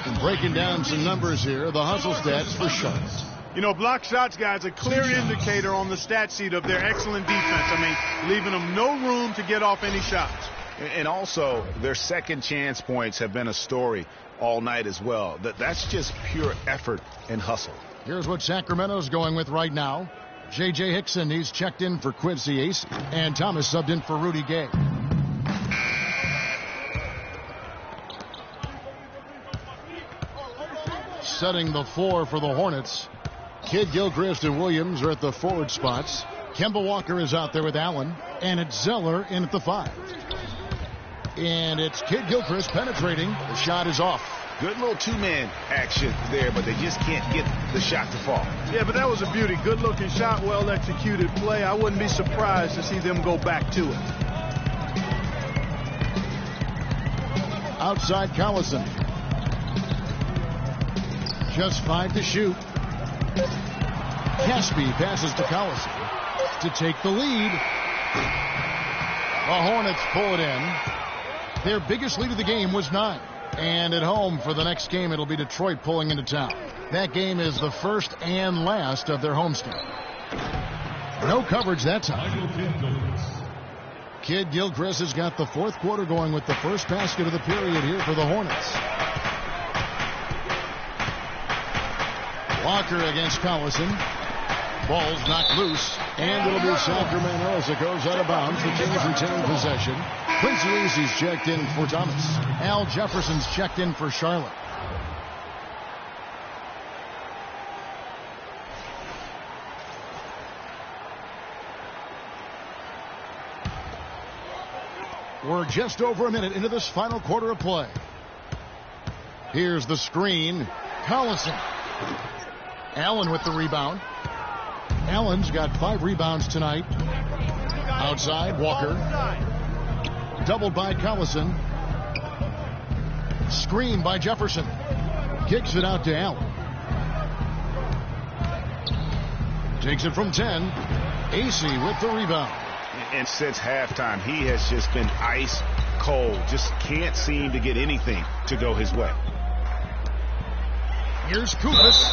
[SPEAKER 6] And breaking down some numbers here, the hustle stats for Charlotte.
[SPEAKER 8] You know, block shots, guys, a clear indicator on the stat sheet of their excellent defense. I mean, leaving them no room to get off any shots.
[SPEAKER 7] And also, their second chance points have been a story all night as well. That's just pure effort and hustle.
[SPEAKER 6] Here's what Sacramento's going with right now. J.J. Hickson, he's checked in for Quincy Ace. And Thomas subbed in for Rudy Gay. Setting the floor for the Hornets. Kid Gilchrist and Williams are at the forward spots. Kemba Walker is out there with Allen. And it's Zeller in at the 5. And it's Kid Gilchrist penetrating. The shot is off.
[SPEAKER 7] Good little two-man action there, but they just can't get the shot to fall.
[SPEAKER 8] Yeah, but that was a beauty. Good-looking shot, well-executed play. I wouldn't be surprised to see them go back to it.
[SPEAKER 6] Outside Collison. Just 5 to shoot. Caspi passes to Collison to take the lead. The Hornets pull it in. Their biggest lead of the game was 9. And at home for the next game, it'll be Detroit pulling into town. That game is the first and last of their homestand. No coverage that time. Kid Gilchrist has got the 4th quarter going with the first basket of the period here for the Hornets. Walker against Collison. Ball's knocked loose. And it'll be Sacramento as it goes out of bounds. The Kings retain possession. Quincy Aces checked in for Thomas. Al Jefferson's checked in for Charlotte. We're just over a minute into this final quarter of play. Here's the screen. Collison. Allen with the rebound. Allen's got 5 rebounds tonight. Outside, Walker. Doubled by Collison. Screen by Jefferson. Kicks it out to Allen. Takes it from 10. AC with the rebound.
[SPEAKER 7] And since halftime, he has just been ice cold. Just can't seem to get anything to go his way.
[SPEAKER 6] Here's Koupas.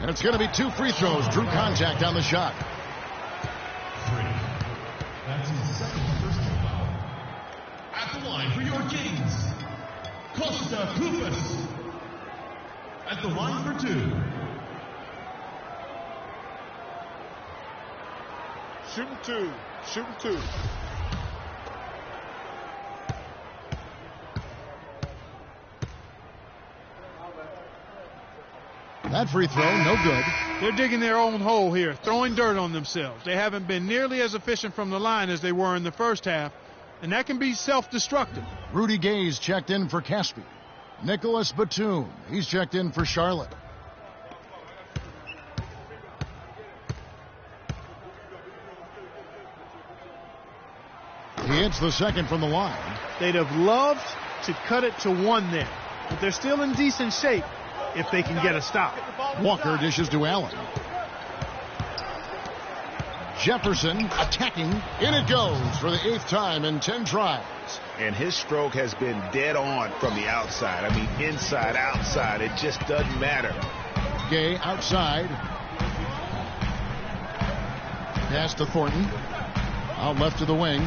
[SPEAKER 6] And it's going to be 2 free throws. Drew contact on the shot.
[SPEAKER 11] That's his 2nd personal foul. At the line for your Kings, Costa Koupas. At the line for 2.
[SPEAKER 8] Shooting 2. Shooting 2.
[SPEAKER 6] That free throw, no good.
[SPEAKER 8] They're digging their own hole here, throwing dirt on themselves. They haven't been nearly as efficient from the line as they were in the first half, and that can be self-destructive.
[SPEAKER 6] Rudy Gay's checked in for Caspi. Nicholas Batum, he's checked in for Charlotte. He hits the second from the line.
[SPEAKER 8] They'd have loved to cut it to one there, but they're still in decent shape if they can get a stop.
[SPEAKER 6] Walker dishes to Allen. Jefferson attacking. In it goes for the 8th time in 10 tries.
[SPEAKER 7] And his stroke has been dead on from the outside. I mean, inside, outside, it just doesn't matter.
[SPEAKER 6] Gay outside. Pass to Thornton. Out left to the wing.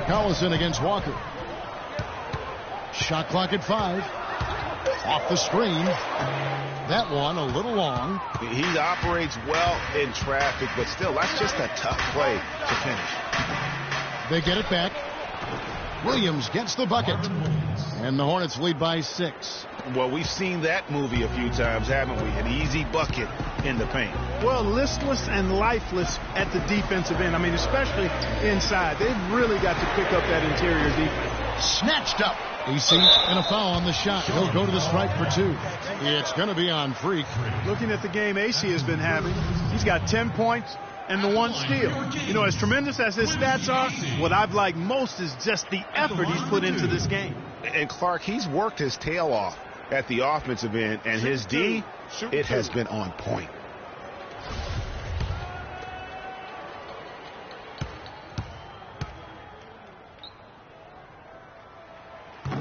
[SPEAKER 6] Collison against Walker. Shot clock at 5. Off the screen. That one a little long.
[SPEAKER 7] He operates well in traffic, but still, that's just a tough play to finish.
[SPEAKER 6] They get it back. Williams gets the bucket. And the Hornets lead by 6.
[SPEAKER 7] Well, we've seen that movie a few times, haven't we? An easy bucket in the paint.
[SPEAKER 8] Well, listless and lifeless at the defensive end. I mean, especially inside. They've really got to pick up that interior defense.
[SPEAKER 6] Snatched up. AC and a foul on the shot. He'll go to the strike for 2. It's going to be on Freak.
[SPEAKER 8] Looking at the game AC has been having, he's got 10 points and the 1 steal. You know, as tremendous as his stats are, what I've liked most is just the effort he's put into this game.
[SPEAKER 7] And Clark, he's worked his tail off at the offensive end, and his D, it has been on point.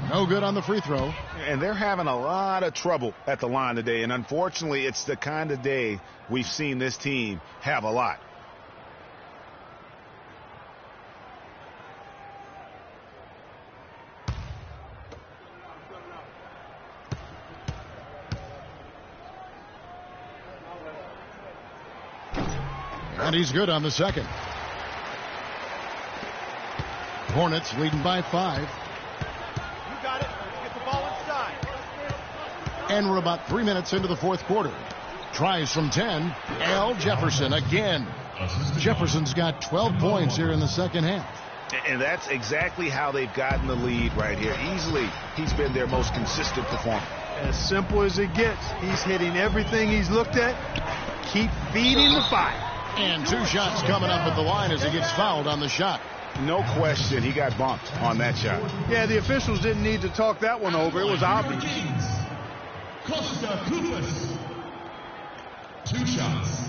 [SPEAKER 6] No good on the free throw.
[SPEAKER 7] And they're having a lot of trouble at the line today, and unfortunately, it's the kind of day we've seen this team have a lot.
[SPEAKER 6] And he's good on the second. Hornets leading by 5. And we're about 3 minutes into the 4th quarter. Tries from 10. Al Jefferson again. Jefferson's got 12 points here in the second half.
[SPEAKER 7] And that's exactly how they've gotten the lead right here. Easily, he's been their most consistent performer.
[SPEAKER 8] As simple as it gets. He's hitting everything he's looked at. Keep feeding the fire.
[SPEAKER 6] And 2 shots coming up at the line as he gets fouled on the shot.
[SPEAKER 7] No question, he got bumped on that shot.
[SPEAKER 8] Yeah, the officials didn't need to talk that one over. It was obvious.
[SPEAKER 11] Costa Coopers. 2 shots.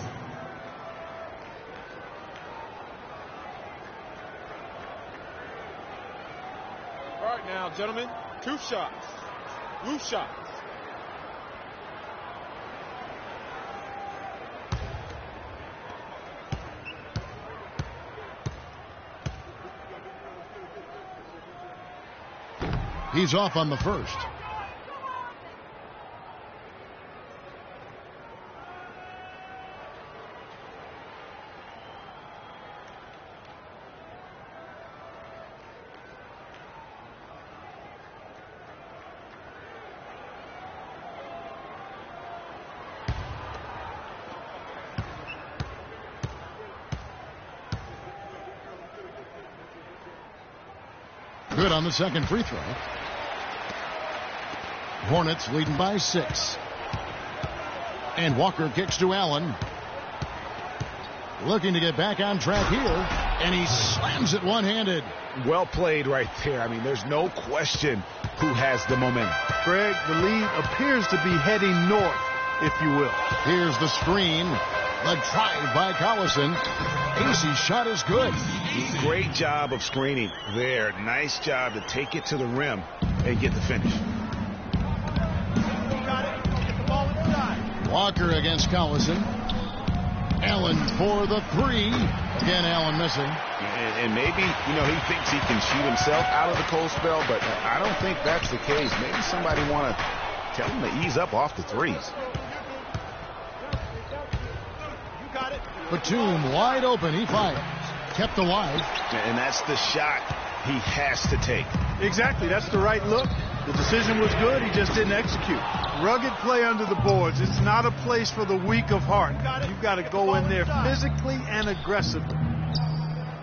[SPEAKER 13] All right now, gentlemen, 2 shots. Loose shots.
[SPEAKER 6] He's off on the first. Good on the second free throw. Hornets leading by 6. And Walker kicks to Allen. Looking to get back on track here. And he slams it one-handed.
[SPEAKER 7] Well played right there. I mean, there's no question who has the momentum.
[SPEAKER 8] Greg, the lead appears to be heading north, if you will.
[SPEAKER 6] Here's the screen. The drive by Collison. Casey's shot is good.
[SPEAKER 7] Great job of screening there. Nice job to take it to the rim and get the finish.
[SPEAKER 6] Walker against Collison. Allen for the 3. Again, Allen missing.
[SPEAKER 7] And maybe, you know, he thinks he can shoot himself out of the cold spell, but I don't think that's the case. Maybe somebody want to tell him to ease up off the threes.
[SPEAKER 6] Batum wide open. He fires. Kept alive.
[SPEAKER 7] And that's the shot he has to take.
[SPEAKER 8] Exactly. That's the right look. The decision was good. He just didn't execute. Rugged play under the boards. It's not a place for the weak of heart. You've got to go in there physically and aggressively.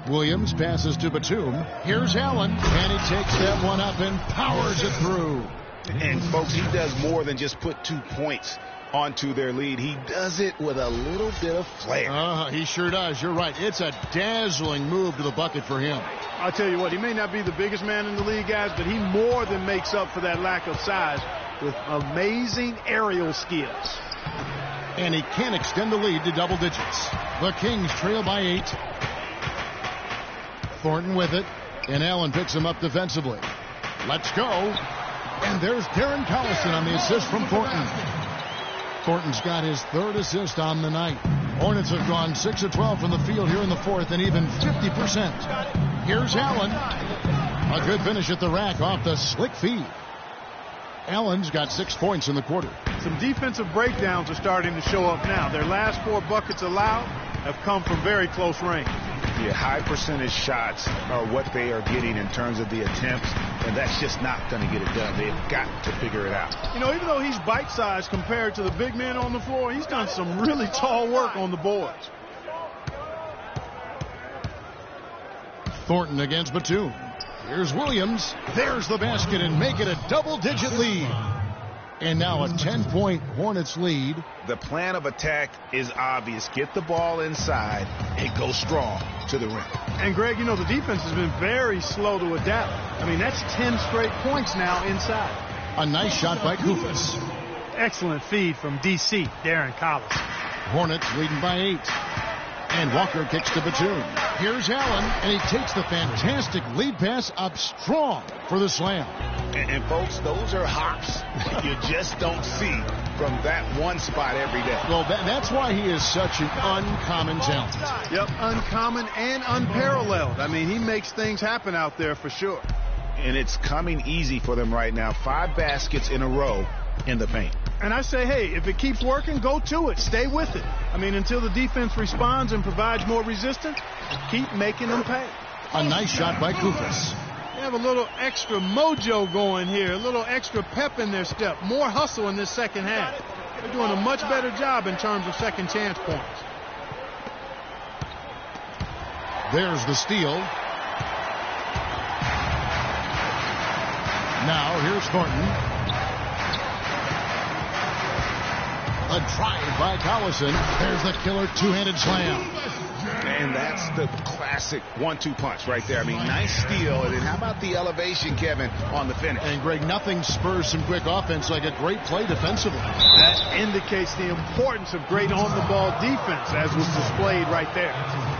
[SPEAKER 6] Williams passes to Batum. Here's Allen, and he takes that one up and powers it through.
[SPEAKER 7] And, folks, he does more than just put 2 points onto their lead. He does it with a little bit of flair.
[SPEAKER 6] He sure does. You're right. It's a dazzling move to the bucket for him.
[SPEAKER 8] I'll tell you what, he may not be the biggest man in the league, guys, but he more than makes up for that lack of size with amazing aerial skills.
[SPEAKER 6] And he can extend the lead to double digits. The Kings trail by 8. Thornton with it, and Allen picks him up defensively. Let's go. And there's Darren Collison on the assist from Thornton. Thornton's got his 3rd assist on the night. Hornets have gone 6 of 12 from the field here in the 4th and even 50%. Here's Allen. A good finish at the rack off the slick feed. Allen's got 6 points in the quarter.
[SPEAKER 8] Some defensive breakdowns are starting to show up now. Their last 4 buckets allowed have come from very close range.
[SPEAKER 7] Yeah, high percentage shots are what they are getting in terms of the attempts, and that's just not going to get it done. They've got to figure it out.
[SPEAKER 8] You know, even though he's bite-sized compared to the big men on the floor, he's done some really tall work on the boards.
[SPEAKER 6] Thornton against Batum. Here's Williams. There's the basket and make it a double-digit lead. And now a 10-point Hornets lead.
[SPEAKER 7] The plan of attack is obvious. Get the ball inside and go strong to the rim.
[SPEAKER 8] And, Greg, you know, the defense has been very slow to adapt. I mean, that's 10 straight points now inside.
[SPEAKER 6] A nice shot by Koufos.
[SPEAKER 8] Excellent feed from D.C., Darren Collison.
[SPEAKER 6] Hornets leading by 8. And Walker kicks to Batum. Here's Allen, and he takes the fantastic lead pass up strong for the slam.
[SPEAKER 7] And folks, those are hops you just don't see from that one spot every day.
[SPEAKER 6] Well, that's why he is such an uncommon talent.
[SPEAKER 8] Yep, uncommon and unparalleled. I mean, he makes things happen out there for sure.
[SPEAKER 7] And it's coming easy for them right now. 5 baskets in a row in the paint.
[SPEAKER 8] And I say, hey, if it keeps working, go to it. Stay with it. I mean, until the defense responds and provides more resistance, keep making them pay.
[SPEAKER 6] A nice shot by Koufos.
[SPEAKER 8] They have a little extra mojo going here, a little extra pep in their step, more hustle in this second half. They're doing a much better job in terms of second chance points.
[SPEAKER 6] There's the steal. Now here's Thornton. A drive by Collison. There's the killer two-handed slam.
[SPEAKER 7] And that's the classic 1-2 punch right there. I mean, nice steal. And then how about the elevation, Kevin, on the finish?
[SPEAKER 6] And, Greg, nothing spurs some quick offense like a great play defensively.
[SPEAKER 8] That indicates the importance of great on-the-ball defense, as was displayed right there.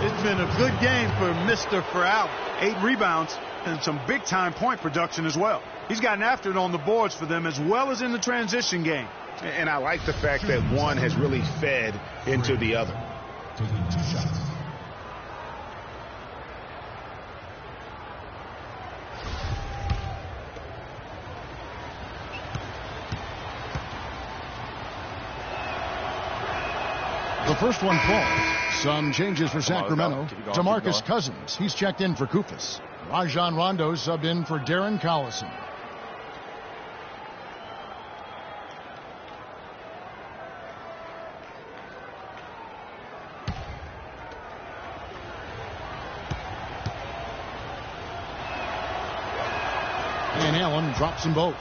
[SPEAKER 8] It's been a good game for Mr. Allen. 8 rebounds and some big-time point production as well. He's gotten after it on the boards for them as well as in the transition game.
[SPEAKER 7] And I like the fact that one has really fed into the other.
[SPEAKER 6] The first one falls. Some changes for Sacramento. DeMarcus Cousins, he's checked in for Koufos. Rajon Rondo subbed in for Darren Collison. And Allen drops them both.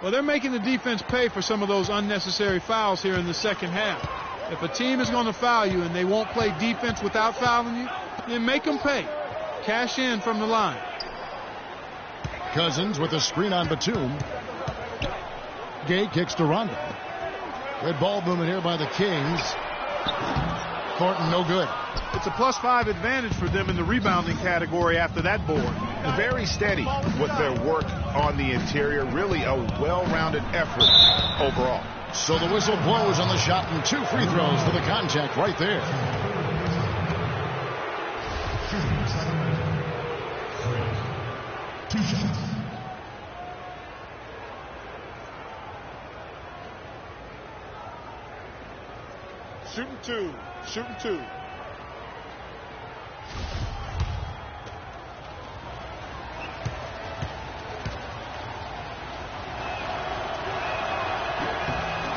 [SPEAKER 8] Well, they're making the defense pay for some of those unnecessary fouls here in the second half. If a team is going to foul you and they won't play defense without fouling you, then make them pay. Cash in from the line.
[SPEAKER 6] Cousins with a screen on Batum. Gay kicks to Rondo. Good ball movement here by the Kings. Thornton no good.
[SPEAKER 8] It's a +5 advantage for them in the rebounding category after that board.
[SPEAKER 7] Very steady with their work on the interior. Really a well-rounded effort overall.
[SPEAKER 6] So the whistle blows on the shot and 2 free throws for the contact right there.
[SPEAKER 8] Shooting 2. Shooting 2.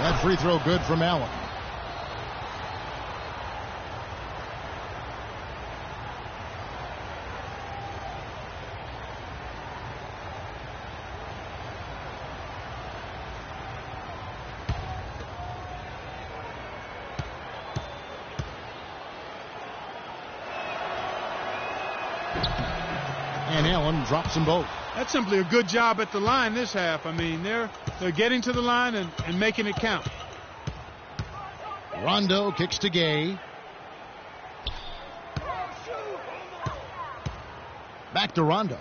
[SPEAKER 6] That free throw good from Allen. And Allen drops them both.
[SPEAKER 8] That's simply a good job at the line this half. I mean, they're getting to the line and making it count.
[SPEAKER 6] Rondo kicks to Gay. Back to Rondo.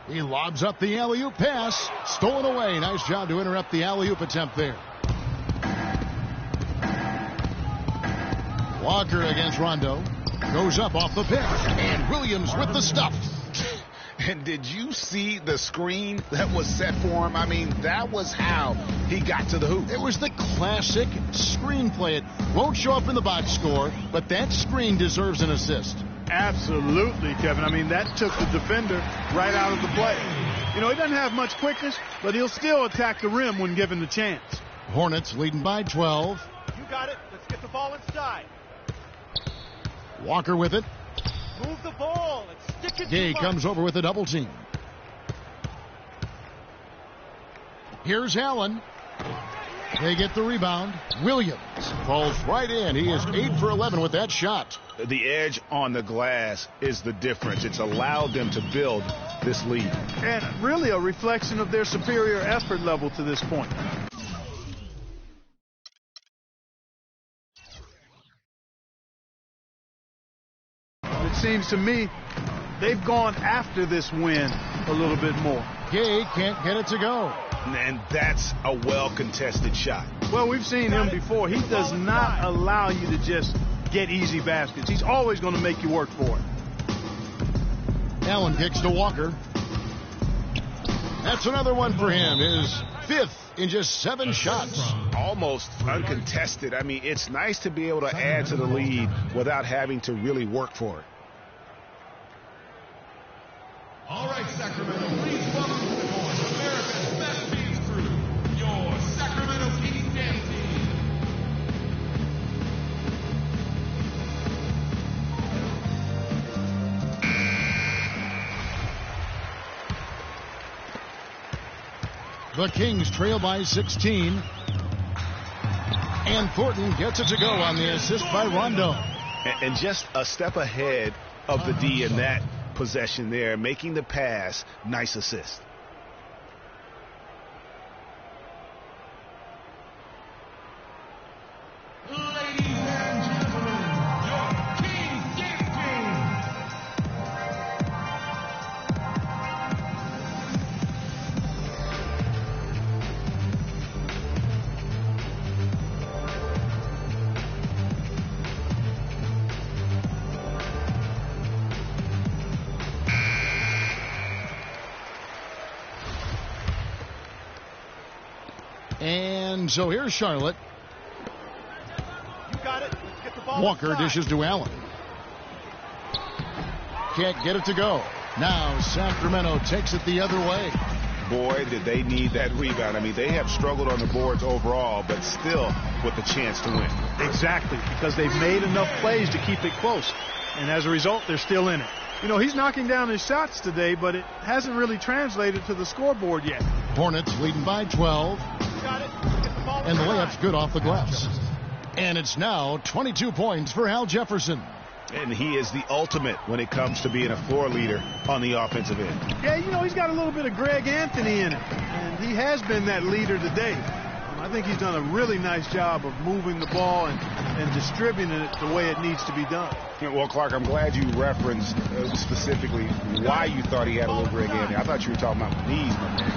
[SPEAKER 6] He lobs up the alley-oop pass. Stolen away. Nice job to interrupt the alley-oop attempt there. Walker against Rondo. Goes up off the pick. And Williams with the stuff.
[SPEAKER 7] And did you see the screen that was set for him? I mean, that was how he got to the hoop.
[SPEAKER 6] It was the classic screenplay. It won't show up in the box score, but that screen deserves an assist.
[SPEAKER 8] Absolutely, Kevin. I mean, that took the defender right out of the play. You know, he doesn't have much quickness, but he'll still attack the rim when given the chance.
[SPEAKER 6] Hornets leading by 12.
[SPEAKER 9] You got it. Let's get the ball inside.
[SPEAKER 6] Walker with it.
[SPEAKER 9] Move the ball. Let's stick it.
[SPEAKER 6] Gay comes over with a double team. Here's Allen. They get the rebound. Williams falls right in. He is 8 for 11 with that shot.
[SPEAKER 7] The edge on the glass is the difference. It's allowed them to build this lead.
[SPEAKER 8] And really a reflection of their superior effort level to this point. It seems to me they've gone after this win a little bit more.
[SPEAKER 6] Gay can't get it to go.
[SPEAKER 7] And that's a well-contested shot.
[SPEAKER 8] Well, we've seen him before. He does not allow you to just get easy baskets. He's always going to make you work for it.
[SPEAKER 6] Allen kicks to Walker. That's another one for him. His 5th in just 7 shots.
[SPEAKER 7] Almost uncontested. I mean, it's nice to be able to add to the lead without having to really work for it.
[SPEAKER 11] All right, Sacramento, please welcome to the court America's best teams crew, your Sacramento Kings dance team.
[SPEAKER 6] The Kings trail by 16. And Thornton gets it to go on the assist by Rondo.
[SPEAKER 7] And just a step ahead of the D in that possession there, making the pass. Nice assist.
[SPEAKER 11] Ladies and gentlemen, your Kings dance team.
[SPEAKER 6] And so here's Charlotte.
[SPEAKER 9] You got it. Let's get the ball
[SPEAKER 6] Walker
[SPEAKER 9] inside.
[SPEAKER 6] dishes to Allen. Can't get it to go. Now Sacramento takes it the other way.
[SPEAKER 7] Boy, did they need that rebound. I mean, they have struggled on the boards overall, but still with a chance to win.
[SPEAKER 8] Exactly, because they've made enough plays to keep it close. And as a result, they're still in it. You know, he's knocking down his shots today, but it hasn't really translated to the scoreboard yet.
[SPEAKER 6] Hornets leading by 12.
[SPEAKER 9] Got it. Let's get the ball
[SPEAKER 6] And the
[SPEAKER 9] inside.
[SPEAKER 6] layup's good off the glass. And it's now 22 points for Al Jefferson.
[SPEAKER 7] And he is the ultimate when it comes to being a floor leader on the offensive end.
[SPEAKER 8] Yeah, you know, he's got a little bit of Greg Anthony in it, and he has been that leader today. I think he's done a really nice job of moving the ball and distributing it the way it needs to be done.
[SPEAKER 7] Yeah, well, Clark, I'm glad you referenced specifically why you thought he had a little Greg Anthony. I thought you were talking about knees, my man.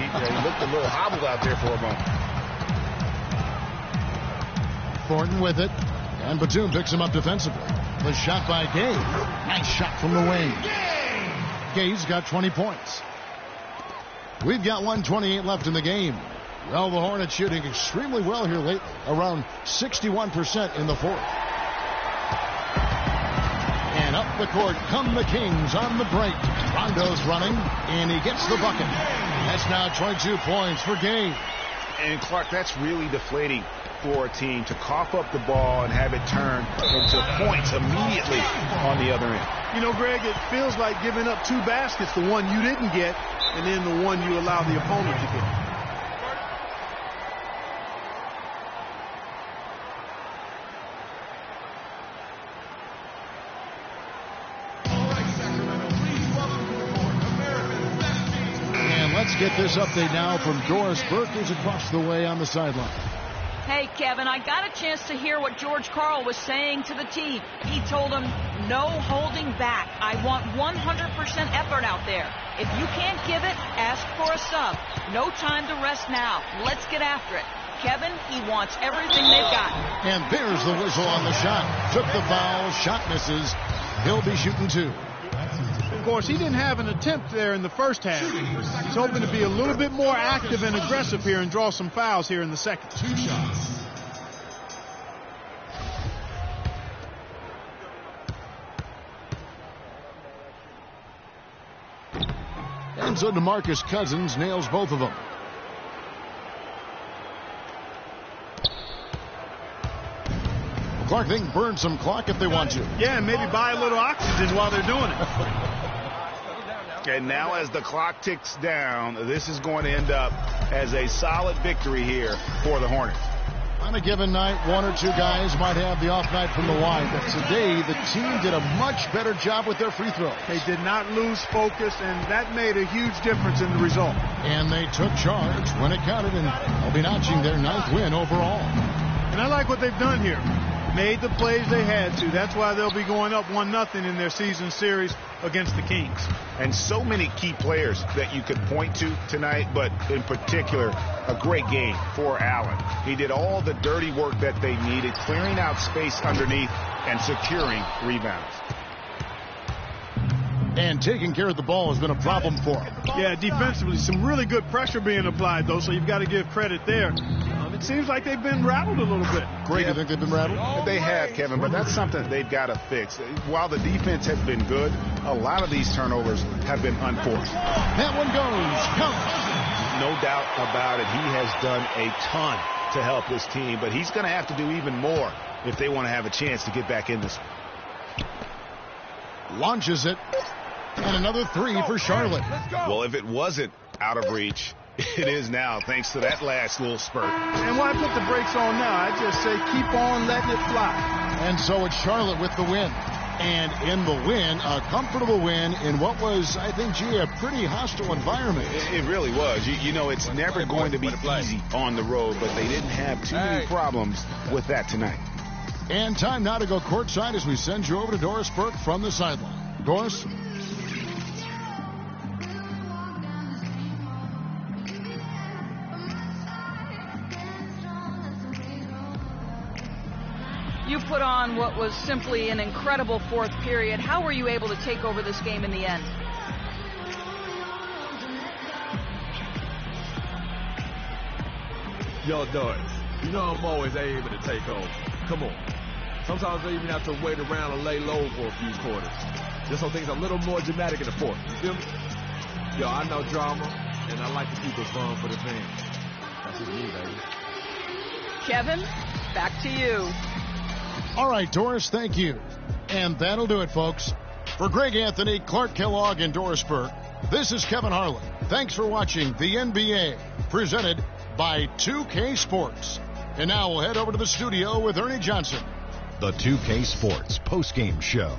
[SPEAKER 7] he looked a little hobbled out there for a moment.
[SPEAKER 6] Thornton with it. And Batum picks him up defensively. The shot by Gay. Nice shot from the wing. Gay's got 20 points. We've got 1:28 left in the game. Well, the Hornets shooting extremely well here lately. Around 61% in the fourth. And up the court come the Kings on the break. Rondo's running, and he gets the bucket. That's now 22 points for Gay.
[SPEAKER 7] And Clark, that's really deflating for a team to cough up the ball and have it turn into points immediately on the other end.
[SPEAKER 8] You know, Greg, it feels like giving up 2 baskets, the one you didn't get, and then the one you allow the opponent to get.
[SPEAKER 6] Let's get this update now from Doris Burke, who's across the way on the sideline.
[SPEAKER 10] Hey, Kevin, I got a chance to hear what George Karl was saying to the team. He told them, no holding back. I want 100% effort out there. If you can't give it, ask for a sub. No time to rest now. Let's get after it. Kevin, he wants everything they've got.
[SPEAKER 6] And there's the whistle on the shot. Took the foul, shot misses. He'll be shooting 2.
[SPEAKER 8] Of course, he didn't have an attempt there in the first half. He's hoping to be a little bit more active and aggressive here and draw some fouls here in the second.
[SPEAKER 11] 2 shots.
[SPEAKER 6] And so DeMarcus Cousins nails both of them. Clark, they can burn some clock if they want to.
[SPEAKER 8] Yeah, and maybe buy a little oxygen while they're doing it.
[SPEAKER 7] And now as the clock ticks down, this is going to end up as a solid victory here for the Hornets.
[SPEAKER 6] On a given night, 1 or 2 guys might have the off night from the line, but today the team did a much better job with their free throws.
[SPEAKER 8] They did not lose focus, and that made a huge difference in the result.
[SPEAKER 6] And they took charge when it counted, and they'll be notching their 9th win overall.
[SPEAKER 8] And I like what they've done here. Made the plays they had to. That's why they'll be going up 1-0 in their season series against the Kings.
[SPEAKER 7] And so many key players that you could point to tonight, but in particular, a great game for Allen. He did all the dirty work that they needed, clearing out space underneath and securing rebounds.
[SPEAKER 6] And taking care of the ball has been a problem for him.
[SPEAKER 8] Yeah, defensively, some really good pressure being applied, though, so you've got to give credit there. It seems like they've been rattled a little bit.
[SPEAKER 6] Greg, you think they've been rattled?
[SPEAKER 7] They have, Kevin, but that's something they've got to fix. While the defense has been good, a lot of these turnovers have been unforced.
[SPEAKER 6] That one goes. Count.
[SPEAKER 7] No doubt about it. He has done a ton to help this team, but he's going to have to do even more if they want to have a chance to get back in this one.
[SPEAKER 6] Launches it. And another 3 for Charlotte.
[SPEAKER 7] Well, if it wasn't out of reach, it is now, thanks to that last little spurt.
[SPEAKER 8] And why put the brakes on now? I just say keep on letting it fly.
[SPEAKER 6] And so it's Charlotte with the win. And in the win, a comfortable win in what was, I think, a pretty hostile environment.
[SPEAKER 7] It really was. You know, it's never going to be easy on the road, but they didn't have too many problems with that tonight.
[SPEAKER 6] And time now to go courtside as we send you over to Doris Burke from the sideline. Doris?
[SPEAKER 10] You put on what was simply an incredible 4th period. How were you able to take over this game in the end?
[SPEAKER 14] Yo, Doris, you know I'm always able to take over. Come on. Sometimes I even have to wait around and lay low for a few quarters. Just so things are a little more dramatic in the 4th. You feel me? Yo, I know drama, and I like to keep it fun for the fans. That's just me, baby.
[SPEAKER 10] Kevin, back to you.
[SPEAKER 6] All right, Doris, thank you. And that'll do it, folks. For Greg Anthony, Clark Kellogg, and Doris Burke, this is Kevin Harlan. Thanks for watching the NBA, presented by 2K Sports. And now we'll head over to the studio with Ernie Johnson.
[SPEAKER 1] The 2K Sports postgame show.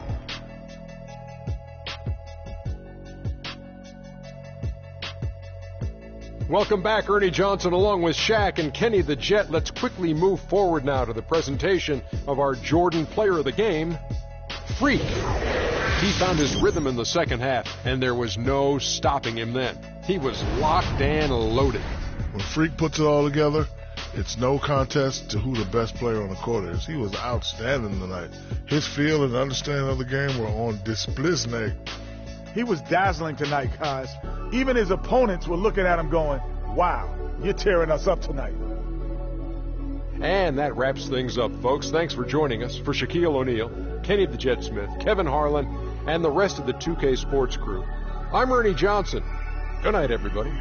[SPEAKER 2] Welcome back, Ernie Johnson, along with Shaq and Kenny the Jet. Let's quickly move forward now to the presentation of our Jordan Player of the Game, Freak. He found his rhythm in the second half, and there was no stopping him then. He was locked and loaded.
[SPEAKER 4] When Freak puts it all together, it's no contest to who the best player on the court is. He was outstanding tonight. His feel and understanding of the game were on display.
[SPEAKER 3] He was dazzling tonight, guys. Even his opponents were looking at him going, wow, you're tearing us up tonight.
[SPEAKER 2] And that wraps things up, folks. Thanks for joining us. For Shaquille O'Neal, Kenny the Jet Smith, Kevin Harlan, and the rest of the 2K Sports crew, I'm Ernie Johnson. Good night, everybody.